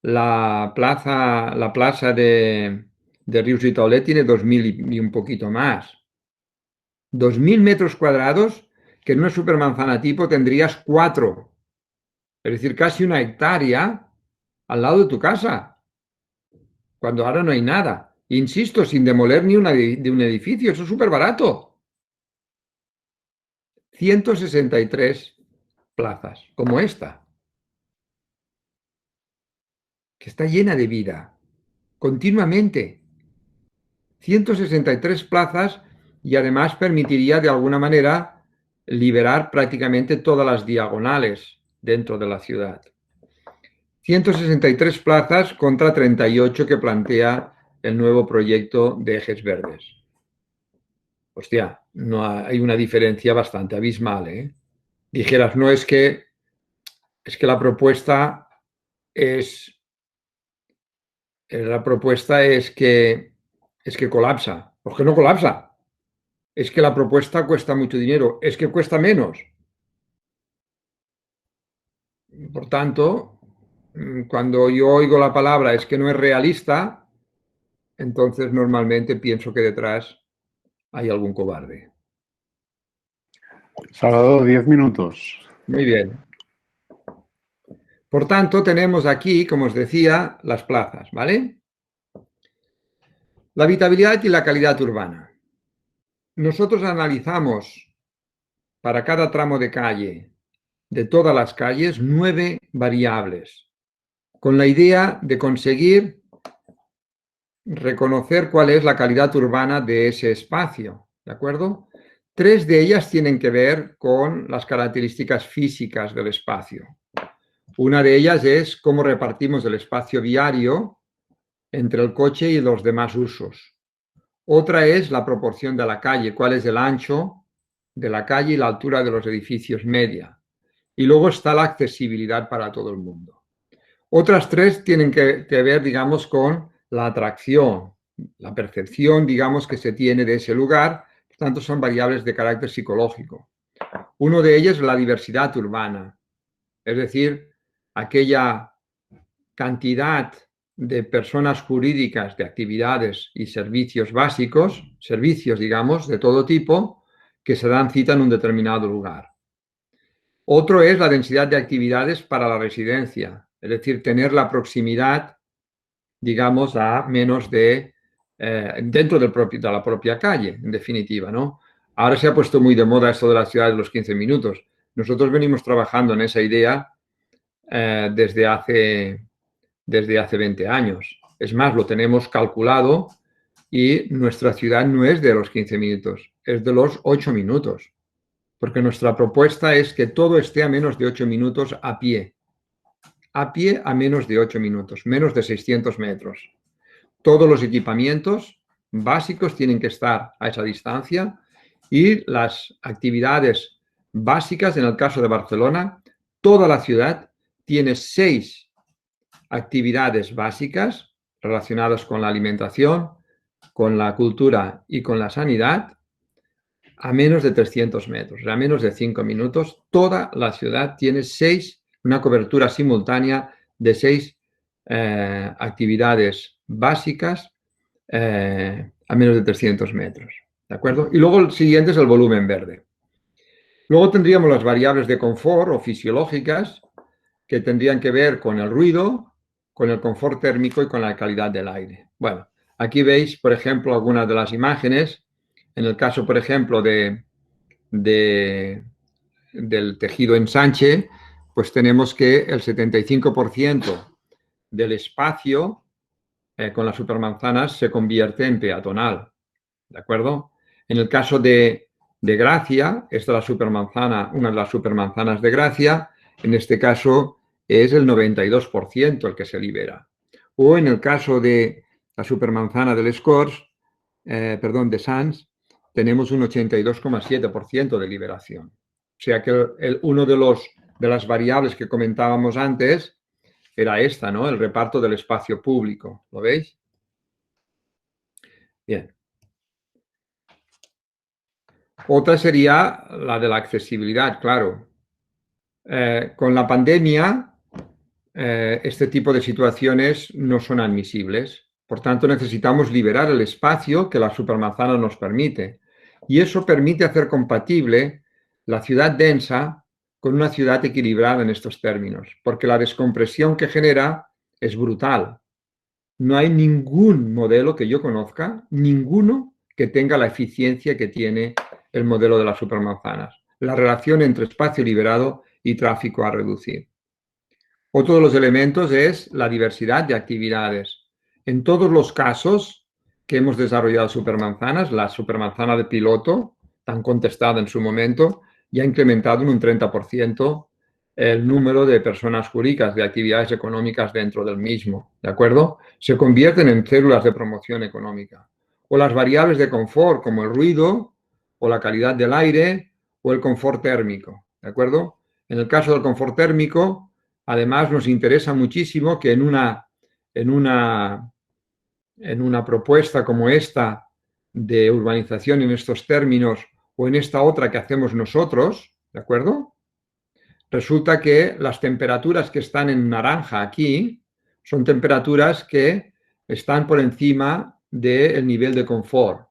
La plaza de Rius y Taulet tiene 2.000 y un poquito más. 2.000 metros cuadrados que en una supermanzana tipo tendrías 4. Es decir, casi 1 hectárea al lado de tu casa, cuando ahora no hay nada. Insisto, sin demoler ni de un edificio, eso es súper barato. 163 plazas, como esta, que está llena de vida, continuamente. 163 plazas y además permitiría de alguna manera liberar prácticamente todas las diagonales dentro de la ciudad. 163 plazas contra 38 que plantea el nuevo proyecto de ejes verdes. Hostia, no hay una diferencia bastante abismal, ¿eh? Dijeras, no, es que la propuesta es que colapsa. Pues que no colapsa. Es que la propuesta cuesta mucho dinero. Es que cuesta menos. Por tanto, cuando yo oigo la palabra es que no es realista, entonces normalmente pienso que detrás hay algún cobarde. Salvador, 10 minutos. Muy bien. Por tanto, tenemos aquí, como os decía, las plazas, ¿vale? La habitabilidad y la calidad urbana. Nosotros analizamos para cada tramo de calle, de todas las calles, 9 variables, con la idea de conseguir reconocer cuál es la calidad urbana de ese espacio, ¿de acuerdo? 3 de ellas tienen que ver con las características físicas del espacio. Una de ellas es cómo repartimos el espacio viario entre el coche y los demás usos. Otra es la proporción de la calle, cuál es el ancho de la calle y la altura de los edificios media. Y luego está la accesibilidad para todo el mundo. Otras 3 tienen que ver, digamos, con la atracción, la percepción, digamos, que se tiene de ese lugar. Por tanto, son variables de carácter psicológico. Uno de ellos es la diversidad urbana, es decir, aquella cantidad de personas jurídicas, de actividades y servicios básicos, servicios, digamos, de todo tipo, que se dan cita en un determinado lugar. Otro es la densidad de actividades para la residencia, es decir, tener la proximidad, digamos, a menos de, dentro de la propia calle, en definitiva, ¿no? Ahora se ha puesto muy de moda esto de la ciudad de los 15 minutos. Nosotros venimos trabajando en esa idea desde hace 20 años. Es más, lo tenemos calculado y nuestra ciudad no es de los 15 minutos, es de los 8 minutos. Porque nuestra propuesta es que todo esté a menos de 8 minutos a pie. A pie a menos de 8 minutos, menos de 600 metros. Todos los equipamientos básicos tienen que estar a esa distancia y las actividades básicas, en el caso de Barcelona, toda la ciudad tiene 6 actividades básicas relacionadas con la alimentación, con la cultura y con la sanidad, a menos de 300 metros, a menos de 5 minutos. Toda la ciudad tiene una cobertura simultánea de 6 actividades básicas a menos de 300 metros. ¿De acuerdo? Y luego el siguiente es el volumen verde. Luego tendríamos las variables de confort o fisiológicas que tendrían que ver con el ruido, con el confort térmico y con la calidad del aire. Bueno, aquí veis, por ejemplo, algunas de las imágenes. En el caso, por ejemplo, del tejido ensanche, pues tenemos que el 75% del espacio con las supermanzanas se convierte en peatonal, ¿de acuerdo? En el caso de Gracia, esta es la supermanzana, una de las supermanzanas de Gracia, en este caso es el 92% el que se libera. O en el caso de la supermanzana del Escorç, de Sants, tenemos un 82,7% de liberación. O sea que uno de las variables que comentábamos antes era esta, ¿no? El reparto del espacio público. ¿Lo veis? Bien. Otra sería la de la accesibilidad, claro. Con la pandemia, este tipo de situaciones no son admisibles. Por tanto, necesitamos liberar el espacio que la supermanzana nos permite. Y eso permite hacer compatible la ciudad densa con una ciudad equilibrada en estos términos, porque la descompresión que genera es brutal. No hay ningún modelo que yo conozca, ninguno que tenga la eficiencia que tiene el modelo de las supermanzanas. La relación entre espacio liberado y tráfico a reducir. Otro de los elementos es la diversidad de actividades. En todos los casos que hemos desarrollado supermanzanas, la supermanzana de piloto, tan contestada en su momento, ya ha incrementado en un 30% el número de personas jurídicas, de actividades económicas dentro del mismo, ¿de acuerdo? Se convierten en células de promoción económica. O las variables de confort, como el ruido, o la calidad del aire, o el confort térmico, ¿de acuerdo? En el caso del confort térmico, además nos interesa muchísimo que en una propuesta como esta de urbanización en estos términos o en esta otra que hacemos nosotros, ¿de acuerdo? Resulta que las temperaturas que están en naranja aquí son temperaturas que están por encima del nivel de confort.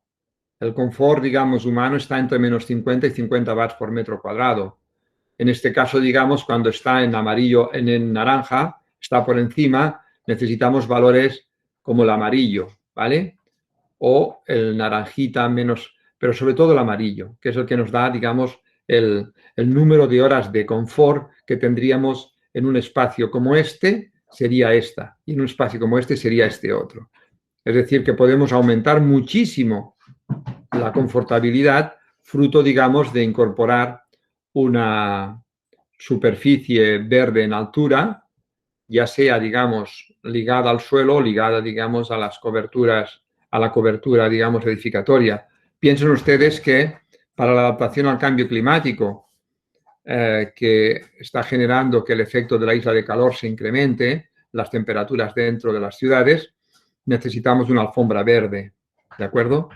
El confort, digamos, humano está entre menos 50 y 50 watts por metro cuadrado. En este caso, digamos, cuando está en amarillo, en el naranja, está por encima, necesitamos valores como el amarillo, ¿vale? O el naranjita menos, pero sobre todo el amarillo, que es el que nos da, digamos, el número de horas de confort que tendríamos en un espacio como este, sería esta, y en un espacio como este sería este otro. Es decir, que podemos aumentar muchísimo la confortabilidad, fruto, digamos, de incorporar una superficie verde en altura, ya sea, digamos, ligada al suelo o ligada, digamos, a las coberturas, a la cobertura, digamos, edificatoria. Piensen ustedes que para la adaptación al cambio climático, que está generando que el efecto de la isla de calor se incremente, las temperaturas dentro de las ciudades, necesitamos una alfombra verde, ¿de acuerdo?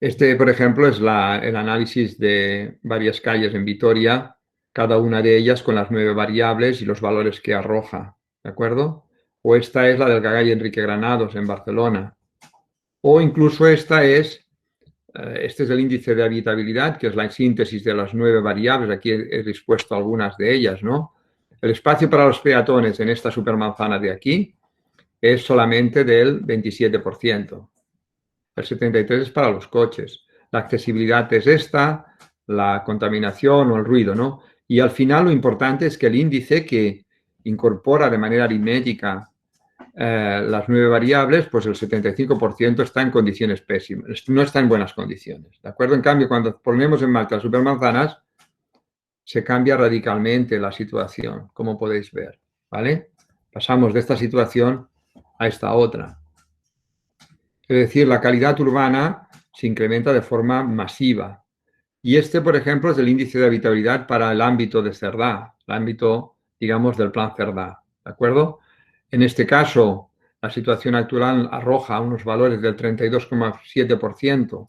Este, por ejemplo, es el análisis de varias calles en Vitoria, cada una de ellas con las 9 variables y los valores que arroja, ¿de acuerdo? O esta es la del calle Enrique Granados en Barcelona. O incluso este es el índice de habitabilidad, que es la síntesis de las 9 variables. Aquí he dispuesto algunas de ellas, ¿no? El espacio para los peatones en esta supermanzana de aquí es solamente del 27%. El 73% es para los coches. La accesibilidad es esta, la contaminación o el ruido, ¿no? Y al final lo importante es que el índice que incorpora de manera aritmética las 9 variables, pues el 75% está en condiciones pésimas, no está en buenas condiciones, ¿de acuerdo? En cambio, cuando ponemos en marcha las supermanzanas, se cambia radicalmente la situación, como podéis ver, ¿vale? Pasamos de esta situación a esta otra. Es decir, la calidad urbana se incrementa de forma masiva. Y este, por ejemplo, es el índice de habitabilidad para el ámbito de Cerdá, el ámbito, digamos, del plan Cerdá, ¿de acuerdo? En este caso, la situación actual arroja unos valores del 32,7%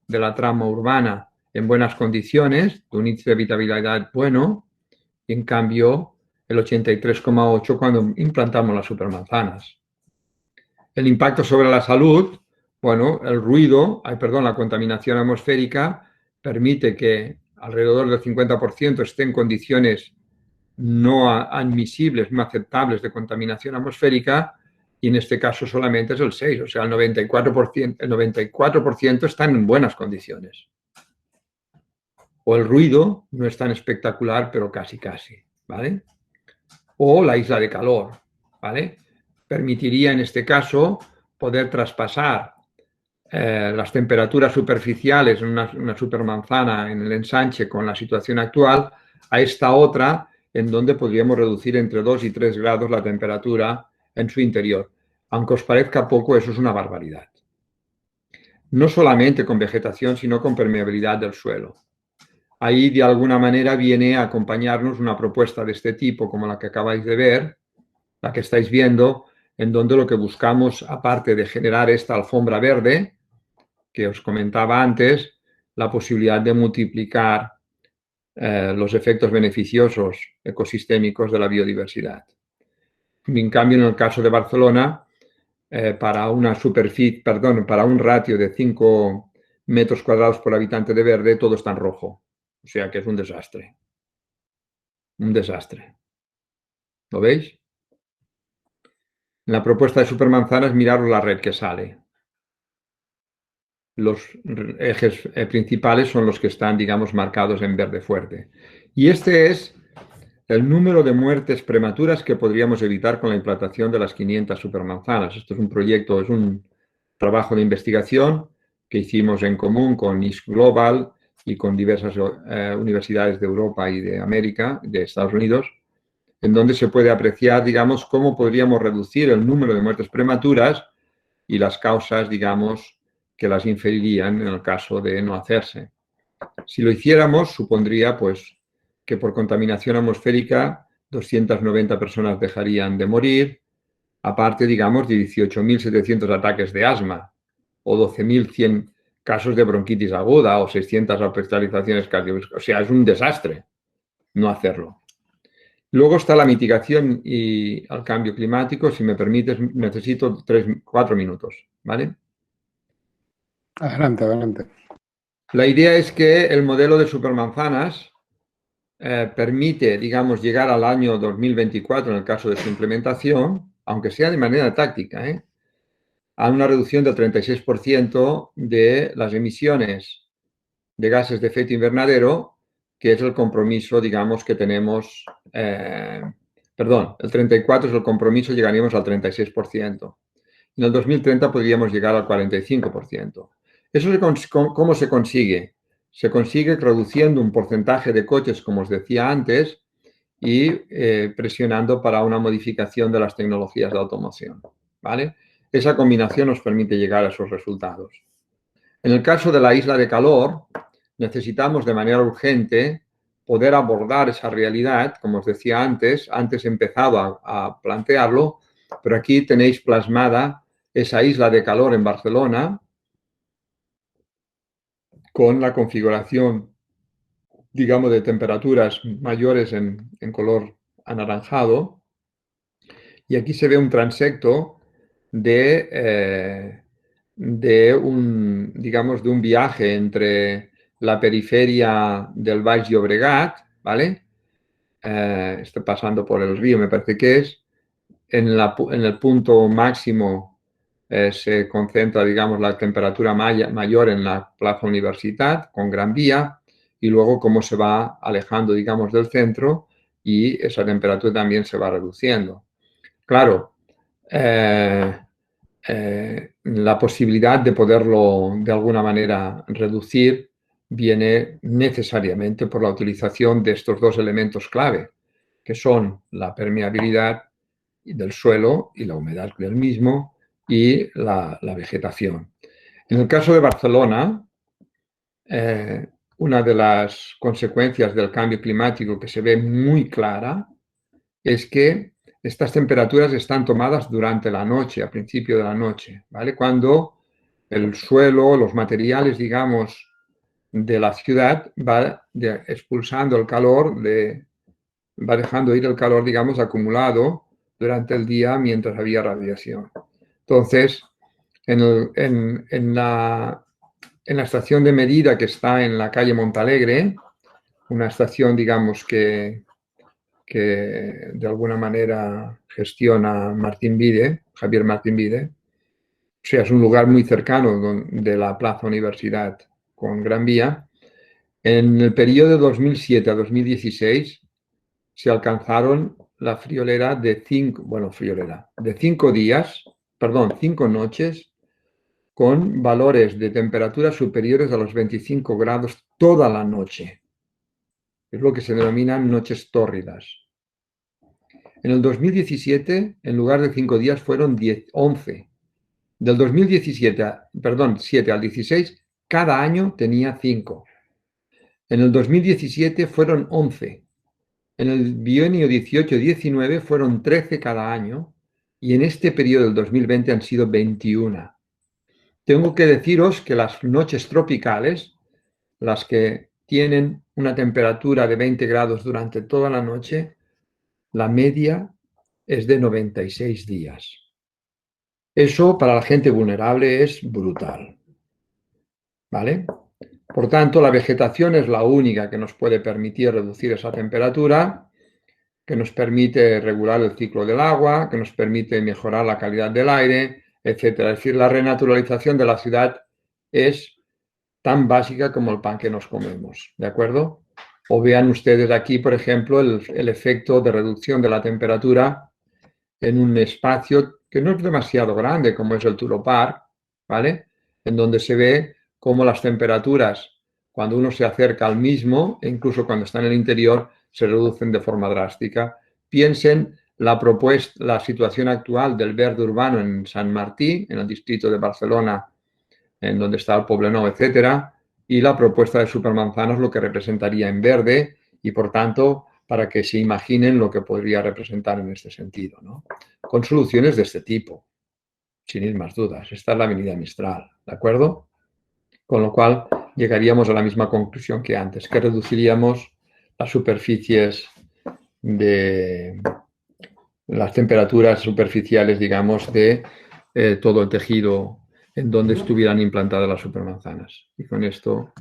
de la trama urbana en buenas condiciones, de un índice de habitabilidad bueno, y en cambio el 83,8% cuando implantamos las supermanzanas. El impacto sobre la salud, bueno, la contaminación atmosférica permite que alrededor del 50% esté en condiciones no admisibles, no aceptables de contaminación atmosférica, y en este caso solamente es el 6%, o sea, el 94% están en buenas condiciones. O el ruido no es tan espectacular, pero casi, ¿vale? O la isla de calor, ¿vale? Permitiría en este caso poder traspasar las temperaturas superficiales en una supermanzana en el ensanche con la situación actual a esta otra en donde podríamos reducir entre 2 y 3 grados la temperatura en su interior. Aunque os parezca poco, eso es una barbaridad. No solamente con vegetación, sino con permeabilidad del suelo. Ahí, de alguna manera, viene a acompañarnos una propuesta de este tipo, como la que acabáis de ver, la que estáis viendo, en donde lo que buscamos, aparte de generar esta alfombra verde, que os comentaba antes, la posibilidad de multiplicar los efectos beneficiosos ecosistémicos de la biodiversidad. En cambio, en el caso de Barcelona, para un ratio de 5 metros cuadrados por habitante de verde, todo está en rojo. O sea que es un desastre. Un desastre. ¿Lo veis? En la propuesta de supermanzanas, miraros la red que sale. Los ejes principales son los que están, digamos, marcados en verde fuerte. Y este es el número de muertes prematuras que podríamos evitar con la implantación de las 500 supermanzanas. Esto es un proyecto, es un trabajo de investigación que hicimos en común con ISC Global y con diversas universidades de Europa y de América, de Estados Unidos, en donde se puede apreciar, digamos, cómo podríamos reducir el número de muertes prematuras y las causas, digamos, que las inferirían en el caso de no hacerse. Si lo hiciéramos, supondría, pues, que por contaminación atmosférica 290 personas dejarían de morir, aparte, digamos, de 18.700 ataques de asma o 12.100 casos de bronquitis aguda o 600 hospitalizaciones cardiovasculares. O sea, es un desastre no hacerlo. Luego está la mitigación y el cambio climático. Si me permites, necesito 4 minutos, ¿vale? Adelante, adelante. La idea es que el modelo de supermanzanas permite, digamos, llegar al año 2024 en el caso de su implementación, aunque sea de manera táctica, a una reducción del 36% de las emisiones de gases de efecto invernadero, que es el compromiso, digamos, que tenemos, perdón, el 34% es el compromiso, llegaríamos al 36%. En el 2030 podríamos llegar al 45%. ¿Cómo se consigue? Se consigue reduciendo un porcentaje de coches, como os decía antes, y presionando para una modificación de las tecnologías de automoción, ¿vale? Esa combinación nos permite llegar a esos resultados. En el caso de la isla de calor, necesitamos de manera urgente poder abordar esa realidad, como os decía antes he empezado a plantearlo, pero aquí tenéis plasmada esa isla de calor en Barcelona con la configuración, digamos, de temperaturas mayores en color anaranjado. Y aquí se ve un transecto de un, digamos, de un viaje entre la periferia del Baix Llobregat, ¿vale? Está pasando por el río, me parece que es. En el punto máximo se concentra, digamos, la temperatura mayor en la Plaza Universitat, con Gran Vía, y luego cómo se va alejando, digamos, del centro y esa temperatura también se va reduciendo. Claro, la posibilidad de poderlo de alguna manera reducir viene necesariamente por la utilización de estos dos elementos clave, que son la permeabilidad del suelo y la humedad del mismo y la vegetación. En el caso de Barcelona, una de las consecuencias del cambio climático que se ve muy clara es que estas temperaturas están tomadas durante la noche, a principio de la noche, ¿vale? Cuando el suelo, los materiales, digamos, de la ciudad va expulsando el calor, va dejando ir el calor, digamos, acumulado durante el día mientras había radiación. Entonces, en la estación de medida que está en la calle Montalegre, una estación, digamos, que de alguna manera gestiona Javier Martín Vide. O sea, es un lugar muy cercano de la Plaza Universidad con Gran Vía. En el periodo de 2007 a 2016 se alcanzaron la friolera de 5 días, perdón, 5 noches con valores de temperatura superiores a los 25 grados toda la noche. Es lo que se denominan noches tórridas. En el 2017, en lugar de 5 días, fueron 11. Del 7 al 16, cada año tenía 5. En el 2017 fueron 11. En el bienio 18-19 fueron 13 cada año. Y en este periodo del 2020 han sido 21. Tengo que deciros que las noches tropicales, las que tienen una temperatura de 20 grados durante toda la noche, la media es de 96 días. Eso para la gente vulnerable es brutal. ¿Vale? Por tanto, la vegetación es la única que nos puede permitir reducir esa temperatura, que nos permite regular el ciclo del agua, que nos permite mejorar la calidad del aire, etcétera. Es decir, la renaturalización de la ciudad es tan básica como el pan que nos comemos, ¿de acuerdo? O vean ustedes aquí, por ejemplo, el efecto de reducción de la temperatura en un espacio que no es demasiado grande, como es el Turo Park, ¿vale? En donde se ve cómo las temperaturas, cuando uno se acerca al mismo, e incluso cuando está en el interior, se reducen de forma drástica. Piensen la situación actual del verde urbano en San Martí, en el distrito de Barcelona, en donde está el Poblenou, etcétera, y la propuesta de Supermanzanas, lo que representaría en verde, y por tanto, para que se imaginen lo que podría representar en este sentido, ¿no? Con soluciones de este tipo, sin ir más dudas. Esta es la avenida Mistral, ¿de acuerdo? Con lo cual, llegaríamos a la misma conclusión que antes, que reduciríamos las superficies de las temperaturas superficiales, digamos, de todo el tejido en donde estuvieran implantadas las supermanzanas. Y con esto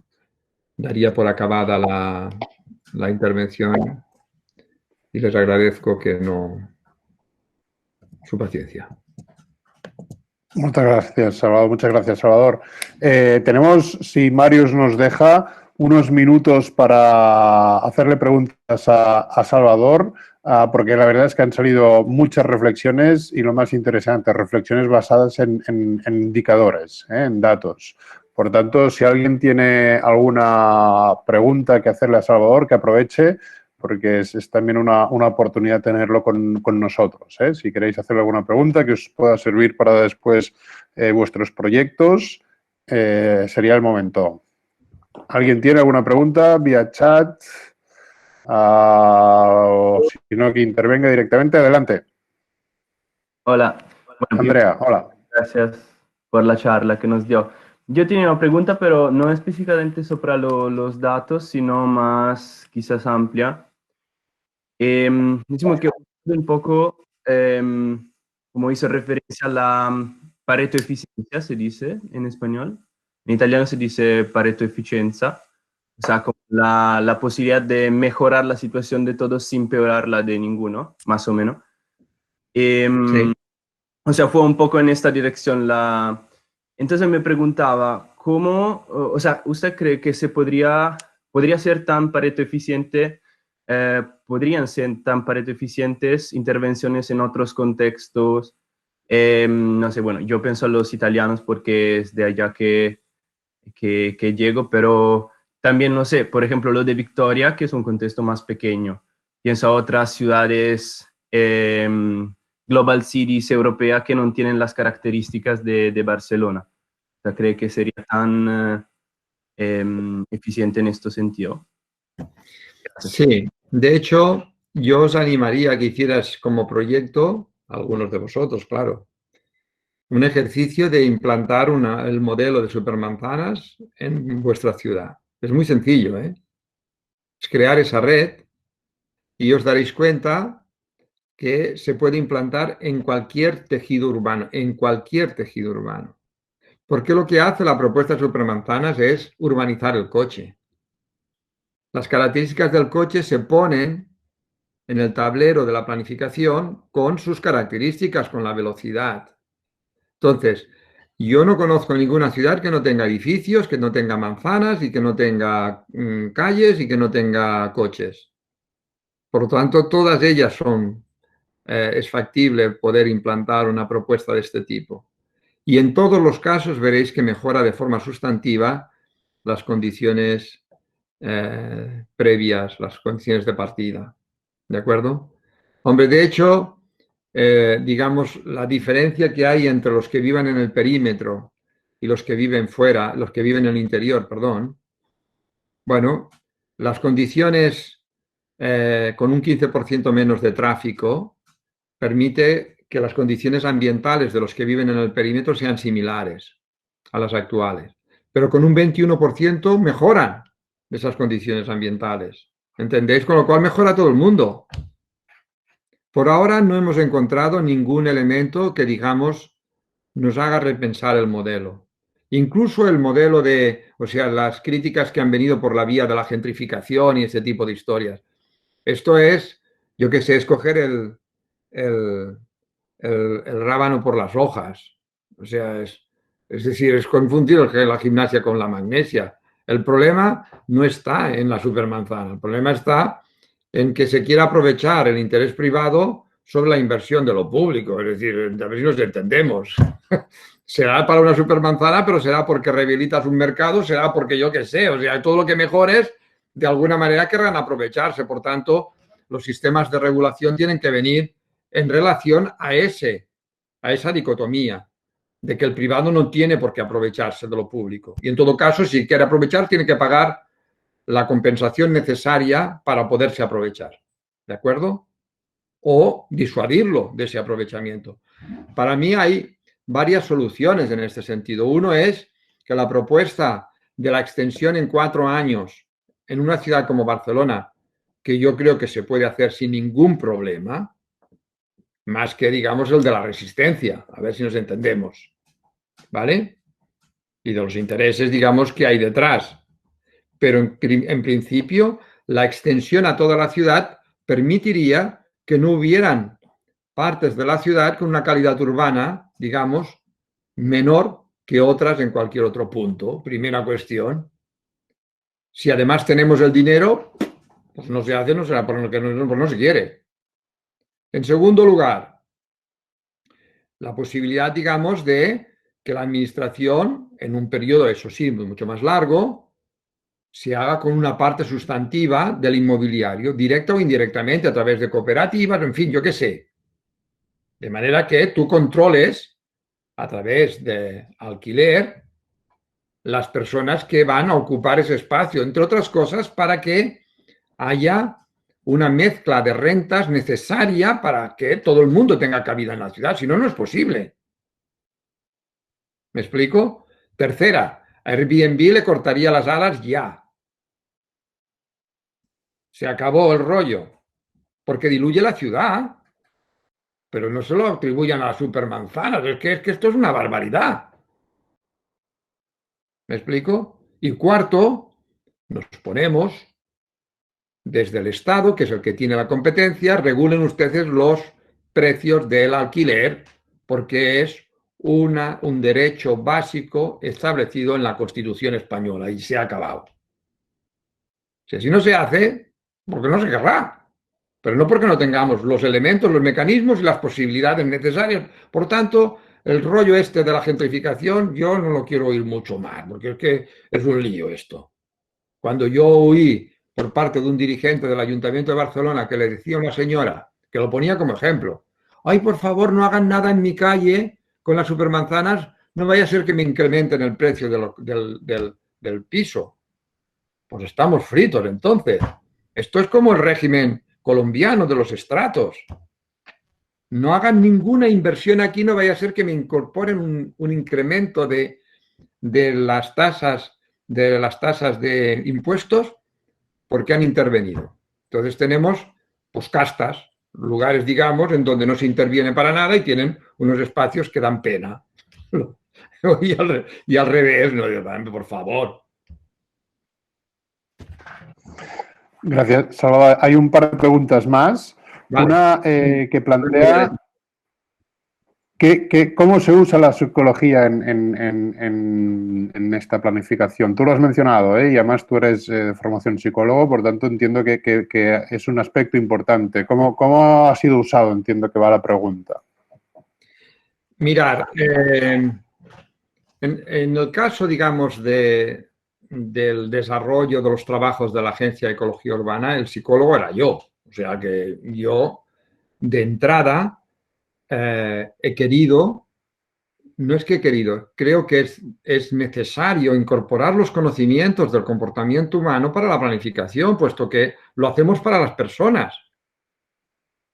daría por acabada la intervención y les agradezco su paciencia. Muchas gracias, Salvador. Muchas gracias, Salvador. Tenemos, si Marius nos deja, unos minutos para hacerle preguntas a Salvador, porque la verdad es que han salido muchas reflexiones y lo más interesante, reflexiones basadas en indicadores, en datos. Por tanto, si alguien tiene alguna pregunta que hacerle a Salvador, que aproveche, porque es también una oportunidad tenerlo con nosotros. Si queréis hacerle alguna pregunta que os pueda servir para después vuestros proyectos, sería el momento. ¿Alguien tiene alguna pregunta vía chat? O si no, que intervenga directamente. Adelante. Hola. Bueno, Andrea, hola. gracias por la charla que nos dio. Yo tenía una pregunta, pero no específicamente sobre los datos, sino más quizás amplia. Decimos que un poco, como hizo referencia a la Pareto eficiencia, se dice en español. En italiano se dice Pareto eficiencia. O sea, como la posibilidad de mejorar la situación de todos sin peorar la de ninguno, más o menos. Sí. O sea, fue un poco en esta dirección la... Entonces me preguntaba, ¿cómo, o sea, usted cree que podría ser tan Pareto eficiente, podrían ser tan Pareto eficientes intervenciones en otros contextos? No sé, bueno, yo pienso a los italianos porque es de allá que llego, pero también, no sé, por ejemplo, lo de Victoria, que es un contexto más pequeño. Pienso a otras ciudades global cities europeas que no tienen las características de Barcelona. O sea, ¿cree que sería tan eficiente en este sentido? Sí, de hecho, yo os animaría a que hicieras como proyecto, algunos de vosotros, claro, un ejercicio de implantar el modelo de supermanzanas en vuestra ciudad. Es muy sencillo, ¿eh? Es crear esa red y os daréis cuenta que se puede implantar en cualquier tejido urbano, en cualquier tejido urbano. Porque lo que hace la propuesta de supermanzanas es urbanizar el coche. Las características del coche se ponen en el tablero de la planificación con sus características, con la velocidad. Entonces, yo no conozco ninguna ciudad que no tenga edificios, que no tenga manzanas y que no tenga calles y que no tenga coches. Por lo tanto, todas ellas es factible poder implantar una propuesta de este tipo. Y en todos los casos veréis que mejora de forma sustantiva las condiciones previas, las condiciones de partida. ¿De acuerdo? Hombre, de hecho, digamos, la diferencia que hay entre los que vivan en el perímetro y los que viven fuera, los que viven en el interior, perdón, bueno, las condiciones con un 15% menos de tráfico permite que las condiciones ambientales de los que viven en el perímetro sean similares a las actuales, pero con un 21% mejoran esas condiciones ambientales. ¿Entendéis? Con lo cual mejora todo el mundo. Por ahora no hemos encontrado ningún elemento que, digamos, nos haga repensar el modelo. Incluso el modelo o sea, las críticas que han venido por la vía de la gentrificación y ese tipo de historias. Esto es, yo qué sé, escoger el, el rábano por las hojas. O sea, es decir, es confundir la gimnasia con la magnesia. El problema no está en la supermanzana, el problema está en que se quiera aprovechar el interés privado sobre la inversión de lo público. Es decir, a ver si nos entendemos. Será para una supermanzana, pero será porque rehabilitas un mercado, será porque yo qué sé, o sea, todo lo que mejores, de alguna manera querrán aprovecharse. Por tanto, los sistemas de regulación tienen que venir en relación a esa dicotomía de que el privado no tiene por qué aprovecharse de lo público. Y en todo caso, si quiere aprovechar, tiene que pagar la compensación necesaria para poderse aprovechar. ¿De acuerdo? O disuadirlo de ese aprovechamiento. Para mí hay varias soluciones en este sentido. Uno es que la propuesta de la extensión en 4 años en una ciudad como Barcelona, que yo creo que se puede hacer sin ningún problema, más que, digamos, el de la resistencia, a ver si nos entendemos, ¿vale? Y de los intereses, digamos, que hay detrás. Pero en principio, la extensión a toda la ciudad permitiría que no hubieran partes de la ciudad con una calidad urbana, digamos, menor que otras en cualquier otro punto. Primera cuestión. Si además tenemos el dinero, pues no se hace, no será porque no se quiere. En segundo lugar, la posibilidad, digamos, de que la administración, en un periodo, eso sí, mucho más largo, se haga con una parte sustantiva del inmobiliario, directa o indirectamente, a través de cooperativas, en fin, yo qué sé. De manera que tú controles, a través de alquiler, las personas que van a ocupar ese espacio, entre otras cosas, para que haya una mezcla de rentas necesaria para que todo el mundo tenga cabida en la ciudad. Si no, no es posible. ¿Me explico? Tercera, a Airbnb le cortaría las alas ya. Se acabó el rollo. Porque diluye la ciudad. Pero no se lo atribuyan a las supermanzanas. Es que esto es una barbaridad. ¿Me explico? Y cuarto, nos ponemos desde el Estado, que es el que tiene la competencia, regulen ustedes los precios del alquiler, porque es un derecho básico establecido en la Constitución española y se ha acabado. Si así no se hace, porque no se querrá, pero no porque no tengamos los elementos, los mecanismos y las posibilidades necesarias. Por tanto, el rollo este de la gentrificación yo no lo quiero oír mucho más, porque es que es un lío esto. Cuando yo oí por parte de un dirigente del Ayuntamiento de Barcelona que le decía a una señora, que lo ponía como ejemplo, ay, por favor, no hagan nada en mi calle con las supermanzanas, no vaya a ser que me incrementen el precio del piso. Pues estamos fritos entonces. Esto es como el régimen colombiano de los estratos. No hagan ninguna inversión aquí, no vaya a ser que me incorporen un incremento de las tasas de impuestos porque han intervenido. Entonces tenemos pues castas, lugares, digamos, en donde no se interviene para nada y tienen unos espacios que dan pena. Y al revés, no, por favor. Gracias, Salvador. Hay un par de preguntas más. Vale. Una que plantea cómo se usa la psicología en esta planificación. Tú lo has mencionado, y además tú eres de formación psicólogo, por tanto entiendo que es un aspecto importante. ¿Cómo ha sido usado? Entiendo que va la pregunta. Mirar, en el caso, digamos, del desarrollo de los trabajos de la Agencia de Ecología Urbana, el psicólogo era yo. O sea que yo, de entrada, he querido, no es que he querido, creo que es necesario incorporar los conocimientos del comportamiento humano para la planificación, puesto que lo hacemos para las personas.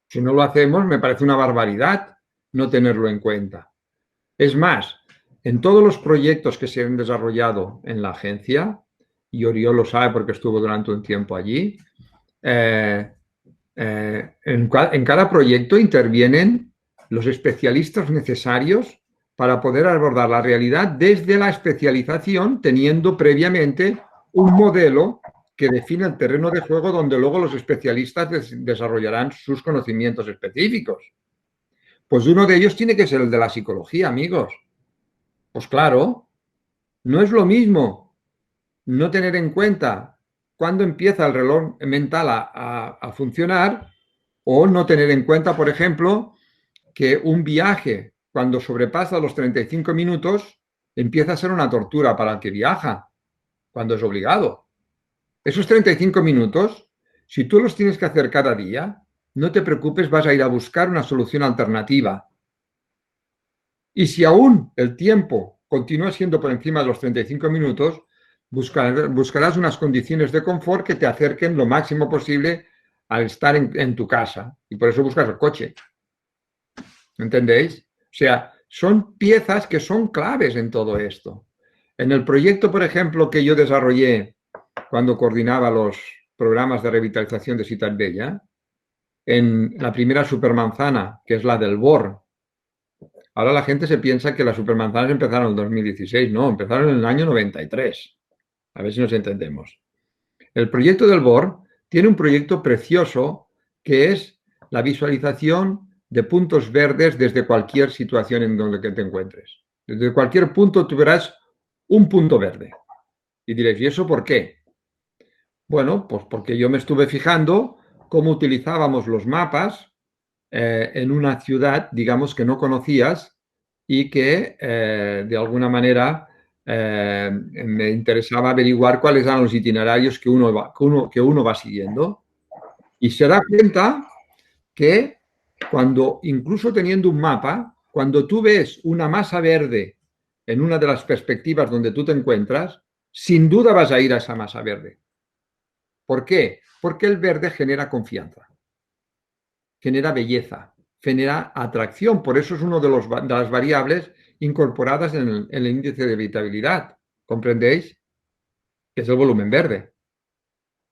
Si no lo hacemos, me parece una barbaridad no tenerlo en cuenta. Es más, en todos los proyectos que se han desarrollado en la agencia, y Oriol lo sabe porque estuvo durante un tiempo allí, en cada proyecto intervienen los especialistas necesarios para poder abordar la realidad desde la especialización, teniendo previamente un modelo que define el terreno de juego donde luego los especialistas desarrollarán sus conocimientos específicos. Pues uno de ellos tiene que ser el de la psicología, amigos. Pues claro, no es lo mismo no tener en cuenta cuándo empieza el reloj mental a funcionar o no tener en cuenta, por ejemplo, que un viaje, cuando sobrepasa los 35 minutos, empieza a ser una tortura para el que viaja, cuando es obligado. Esos 35 minutos, si tú los tienes que hacer cada día, no te preocupes, vas a ir a buscar una solución alternativa. Y si aún el tiempo continúa siendo por encima de los 35 minutos, buscarás unas condiciones de confort que te acerquen lo máximo posible al estar en tu casa. Y por eso buscas el coche. ¿Entendéis? O sea, son piezas que son claves en todo esto. En el proyecto, por ejemplo, que yo desarrollé cuando coordinaba los programas de revitalización de Ciutat Bella, en la primera supermanzana, que es la del BOR. Ahora la gente se piensa que las supermanzanas empezaron en el 2016. No, empezaron en el año 93. A ver si nos entendemos. El proyecto del BOR tiene un proyecto precioso que es la visualización de puntos verdes desde cualquier situación en donde te encuentres. Desde cualquier punto tú verás un punto verde. Y diréis, ¿y eso por qué? Bueno, pues porque yo me estuve fijando cómo utilizábamos los mapas en una ciudad, digamos, que no conocías y que de alguna manera me interesaba averiguar cuáles eran los itinerarios que uno va siguiendo. Y se da cuenta que cuando, incluso teniendo un mapa, cuando tú ves una masa verde en una de las perspectivas donde tú te encuentras, sin duda vas a ir a esa masa verde. ¿Por qué? Porque el verde genera confianza, genera belleza, genera atracción. Por eso es una de las variables incorporadas en el índice de habitabilidad. ¿Comprendéis? Que es el volumen verde.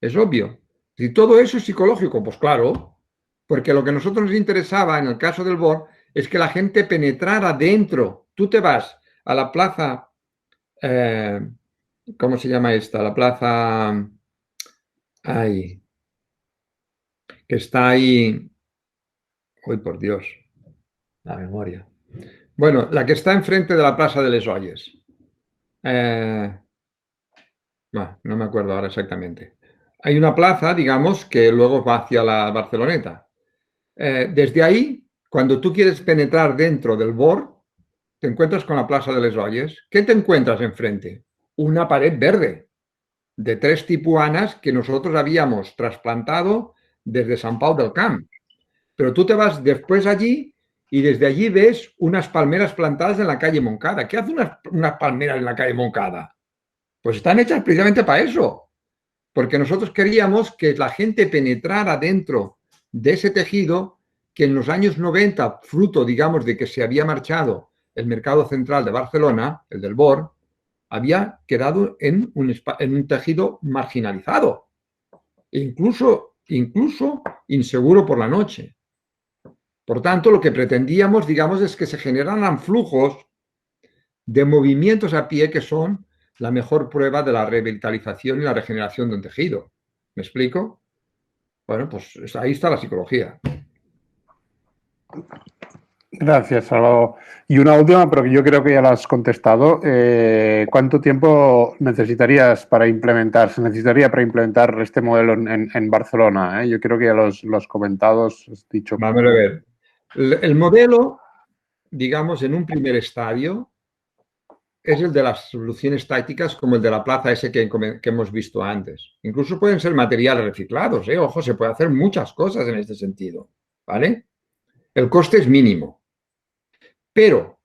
Es obvio. Si todo eso es psicológico, pues claro, porque lo que a nosotros nos interesaba en el caso del BOR es que la gente penetrara dentro. Tú te vas a la plaza, ¿cómo se llama esta? La plaza, ay, que está ahí, uy, por Dios, la memoria. Bueno, la que está enfrente de la Plaza de Les Olles. Bueno, no me acuerdo ahora exactamente. Hay una plaza, digamos, que luego va hacia la Barceloneta. Desde ahí, cuando tú quieres penetrar dentro del BOR, te encuentras con la Plaza de Les Olles. ¿Qué te encuentras enfrente? Una pared verde de 3 tipuanas que nosotros habíamos trasplantado desde Sant Pau del Camp. Pero tú te vas después allí y desde allí ves unas palmeras plantadas en la calle Moncada. ¿Qué hacen unas palmeras en la calle Moncada? Pues están hechas precisamente para eso, porque nosotros queríamos que la gente penetrara dentro de ese tejido que en los años 90, fruto, digamos, de que se había marchado el mercado central de Barcelona, el del BOR, había quedado en un tejido marginalizado, e incluso inseguro por la noche. Por tanto, lo que pretendíamos, digamos, es que se generaran flujos de movimientos a pie que son la mejor prueba de la revitalización y la regeneración de un tejido. ¿Me explico? Bueno, pues ahí está la psicología. Gracias, Salvador. Y una última, pero que yo creo que ya la has contestado. ¿Cuánto tiempo se necesitaría para implementar este modelo en Barcelona? Yo creo que ya los comentados has dicho. Vamos a ver. El modelo, digamos, en un primer estadio, es el de las soluciones tácticas como el de la plaza ese que hemos visto antes. Incluso pueden ser materiales reciclados, ¿eh? Ojo, se puede hacer muchas cosas en este sentido, ¿vale? El coste es mínimo. Pero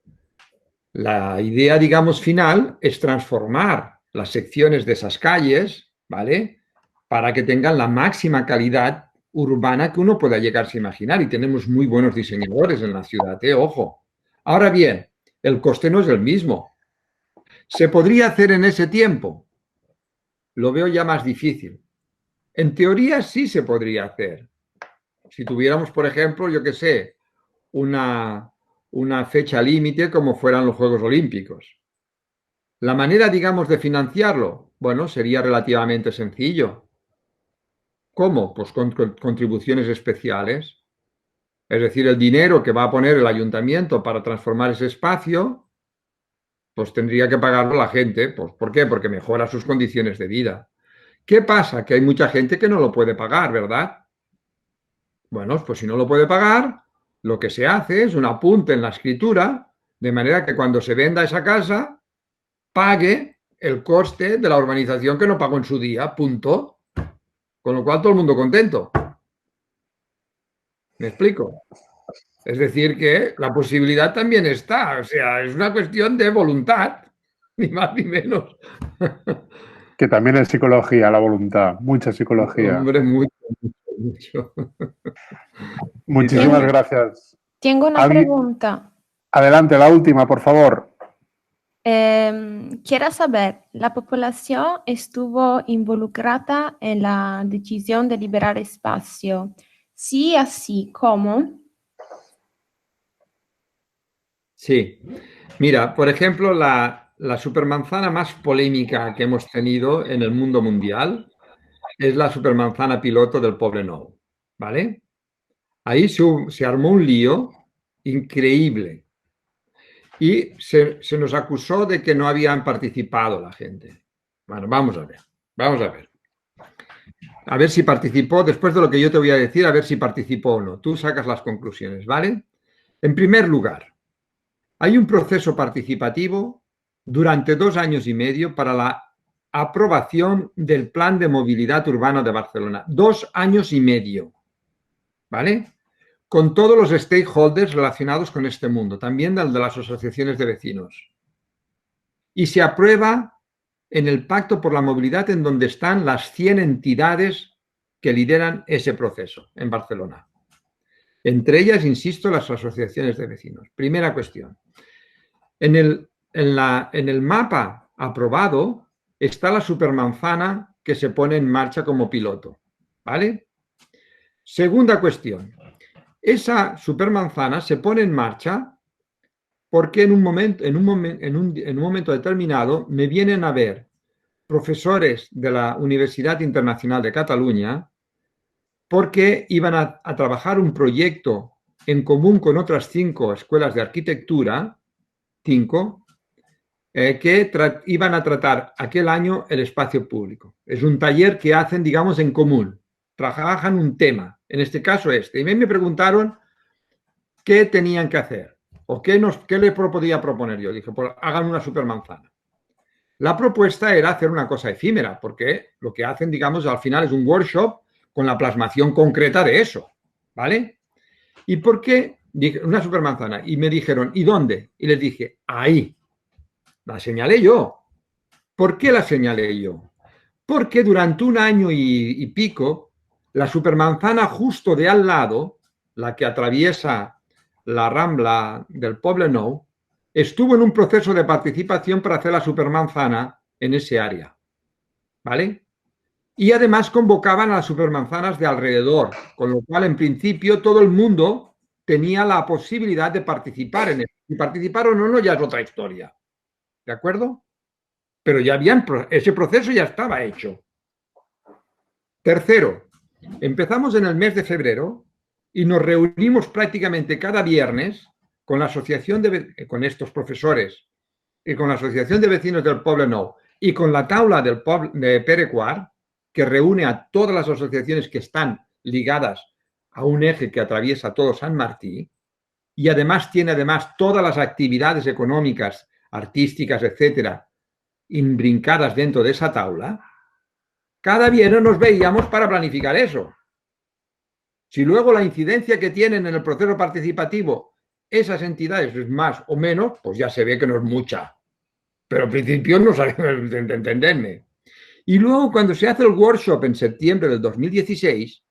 la idea, digamos, final es transformar las secciones de esas calles, ¿vale? Para que tengan la máxima calidad urbana que uno pueda llegarse a imaginar. Y tenemos muy buenos diseñadores en la ciudad, ¿eh? Ojo. Ahora bien, el coste no es el mismo. ¿Se podría hacer en ese tiempo? Lo veo ya más difícil. En teoría sí se podría hacer. Si tuviéramos, por ejemplo, yo qué sé, una una fecha límite como fueran los Juegos Olímpicos. La manera, digamos, de financiarlo, bueno, sería relativamente sencillo. ¿Cómo? Pues con contribuciones especiales. Es decir, el dinero que va a poner el ayuntamiento para transformar ese espacio, pues tendría que pagarlo la gente. Pues, ¿por qué? Porque mejora sus condiciones de vida. ¿Qué pasa? Que hay mucha gente que no lo puede pagar, ¿verdad? Bueno, pues si no lo puede pagar, lo que se hace es un apunte en la escritura, de manera que cuando se venda esa casa, pague el coste de la urbanización que no pagó en su día, punto. Con lo cual todo el mundo contento. ¿Me explico? Es decir, que la posibilidad también está, o sea, es una cuestión de voluntad, ni más ni menos. Que también es psicología, la voluntad, mucha psicología. Hombre, mucho, mucho. Muchísimas gracias. Tengo una pregunta. Adelante, la última, por favor. Quiero saber, ¿la población estuvo involucrada en la decisión de liberar espacio? Sí, así, ¿cómo? Sí. Mira, por ejemplo, la supermanzana más polémica que hemos tenido en el mundo mundial es la supermanzana piloto del Poblenou, ¿vale? Ahí se armó un lío increíble y se nos acusó de que no habían participado la gente. Bueno, vamos a ver, vamos a ver. A ver si participó, después de lo que yo te voy a decir, a ver si participó o no. Tú sacas las conclusiones, ¿vale? En primer lugar, hay un proceso participativo durante 2 años y medio para la aprobación del Plan de Movilidad Urbana de Barcelona. 2 años y medio, ¿vale? Con todos los stakeholders relacionados con este mundo, también el de las asociaciones de vecinos. Y se aprueba en el Pacto por la Movilidad, en donde están las 100 entidades que lideran ese proceso en Barcelona. Entre ellas, insisto, las asociaciones de vecinos. Primera cuestión. En el mapa aprobado está la supermanzana que se pone en marcha como piloto, ¿vale? Segunda cuestión. Esa supermanzana se pone en marcha porque en un momento determinado me vienen a ver profesores de la Universidad Internacional de Cataluña porque iban a trabajar un proyecto en común con otras 5 escuelas de arquitectura, 5, que iban a tratar aquel año el espacio público. Es un taller que hacen, digamos, en común. Trabajan un tema, en este caso este. Y me preguntaron qué tenían que hacer o qué les podía proponer yo. Dije, pues hagan una supermanzana. La propuesta era hacer una cosa efímera, porque lo que hacen, digamos, al final es un workshop con la plasmación concreta de eso, ¿vale? ¿Y por qué? Dije, una supermanzana. Y me dijeron, ¿y dónde? Y les dije, ahí. La señalé yo. ¿Por qué la señalé yo? Porque durante 1 año y pico, la supermanzana justo de al lado, la que atraviesa la Rambla del Poblenou, estuvo en un proceso de participación para hacer la supermanzana en ese área, ¿vale? Y además convocaban a las supermanzanas de alrededor, con lo cual, en principio, todo el mundo tenía la posibilidad de participar en eso. Si participaron o no, ya es otra historia. ¿De acuerdo? Pero ya ese proceso ya estaba hecho. Tercero, empezamos en el mes de febrero y nos reunimos prácticamente cada viernes con la asociación con estos profesores y con la Asociación de Vecinos del Poblenou y con la taula de Pere Quart, que reúne a todas las asociaciones que están ligadas a un eje que atraviesa todo Sant Martí y además tiene todas las actividades económicas, artísticas, etcétera, imbrincadas dentro de esa taula. Cada viernes nos veíamos para planificar eso. Si luego la incidencia que tienen en el proceso participativo esas entidades es más o menos, pues ya se ve que no es mucha. Pero al principio no sabemos entenderme. Y luego cuando se hace el workshop en septiembre del 2016,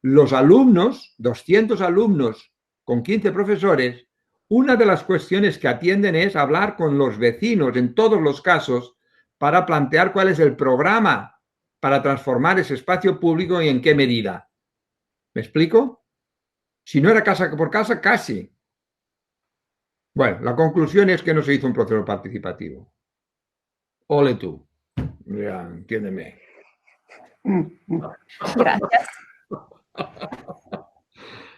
los alumnos, 200 alumnos con 15 profesores, una de las cuestiones que atienden es hablar con los vecinos en todos los casos para plantear cuál es el programa para transformar ese espacio público y en qué medida. ¿Me explico? Si no era casa por casa, casi. Bueno, la conclusión es que no se hizo un proceso participativo. Ole tú. Ya, entiéndeme. Gracias.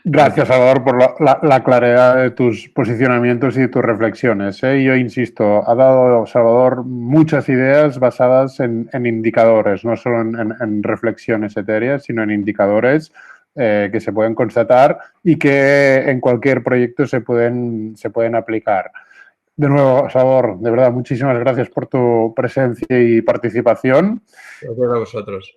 Gracias, Salvador, por la claridad de tus posicionamientos y de tus reflexiones. Yo insisto, ha dado, Salvador, muchas ideas basadas en indicadores, no solo en reflexiones etéreas, sino en indicadores que se pueden constatar y que en cualquier proyecto se pueden aplicar. De nuevo, Salvador, de verdad, muchísimas gracias por tu presencia y participación. Gracias a vosotros.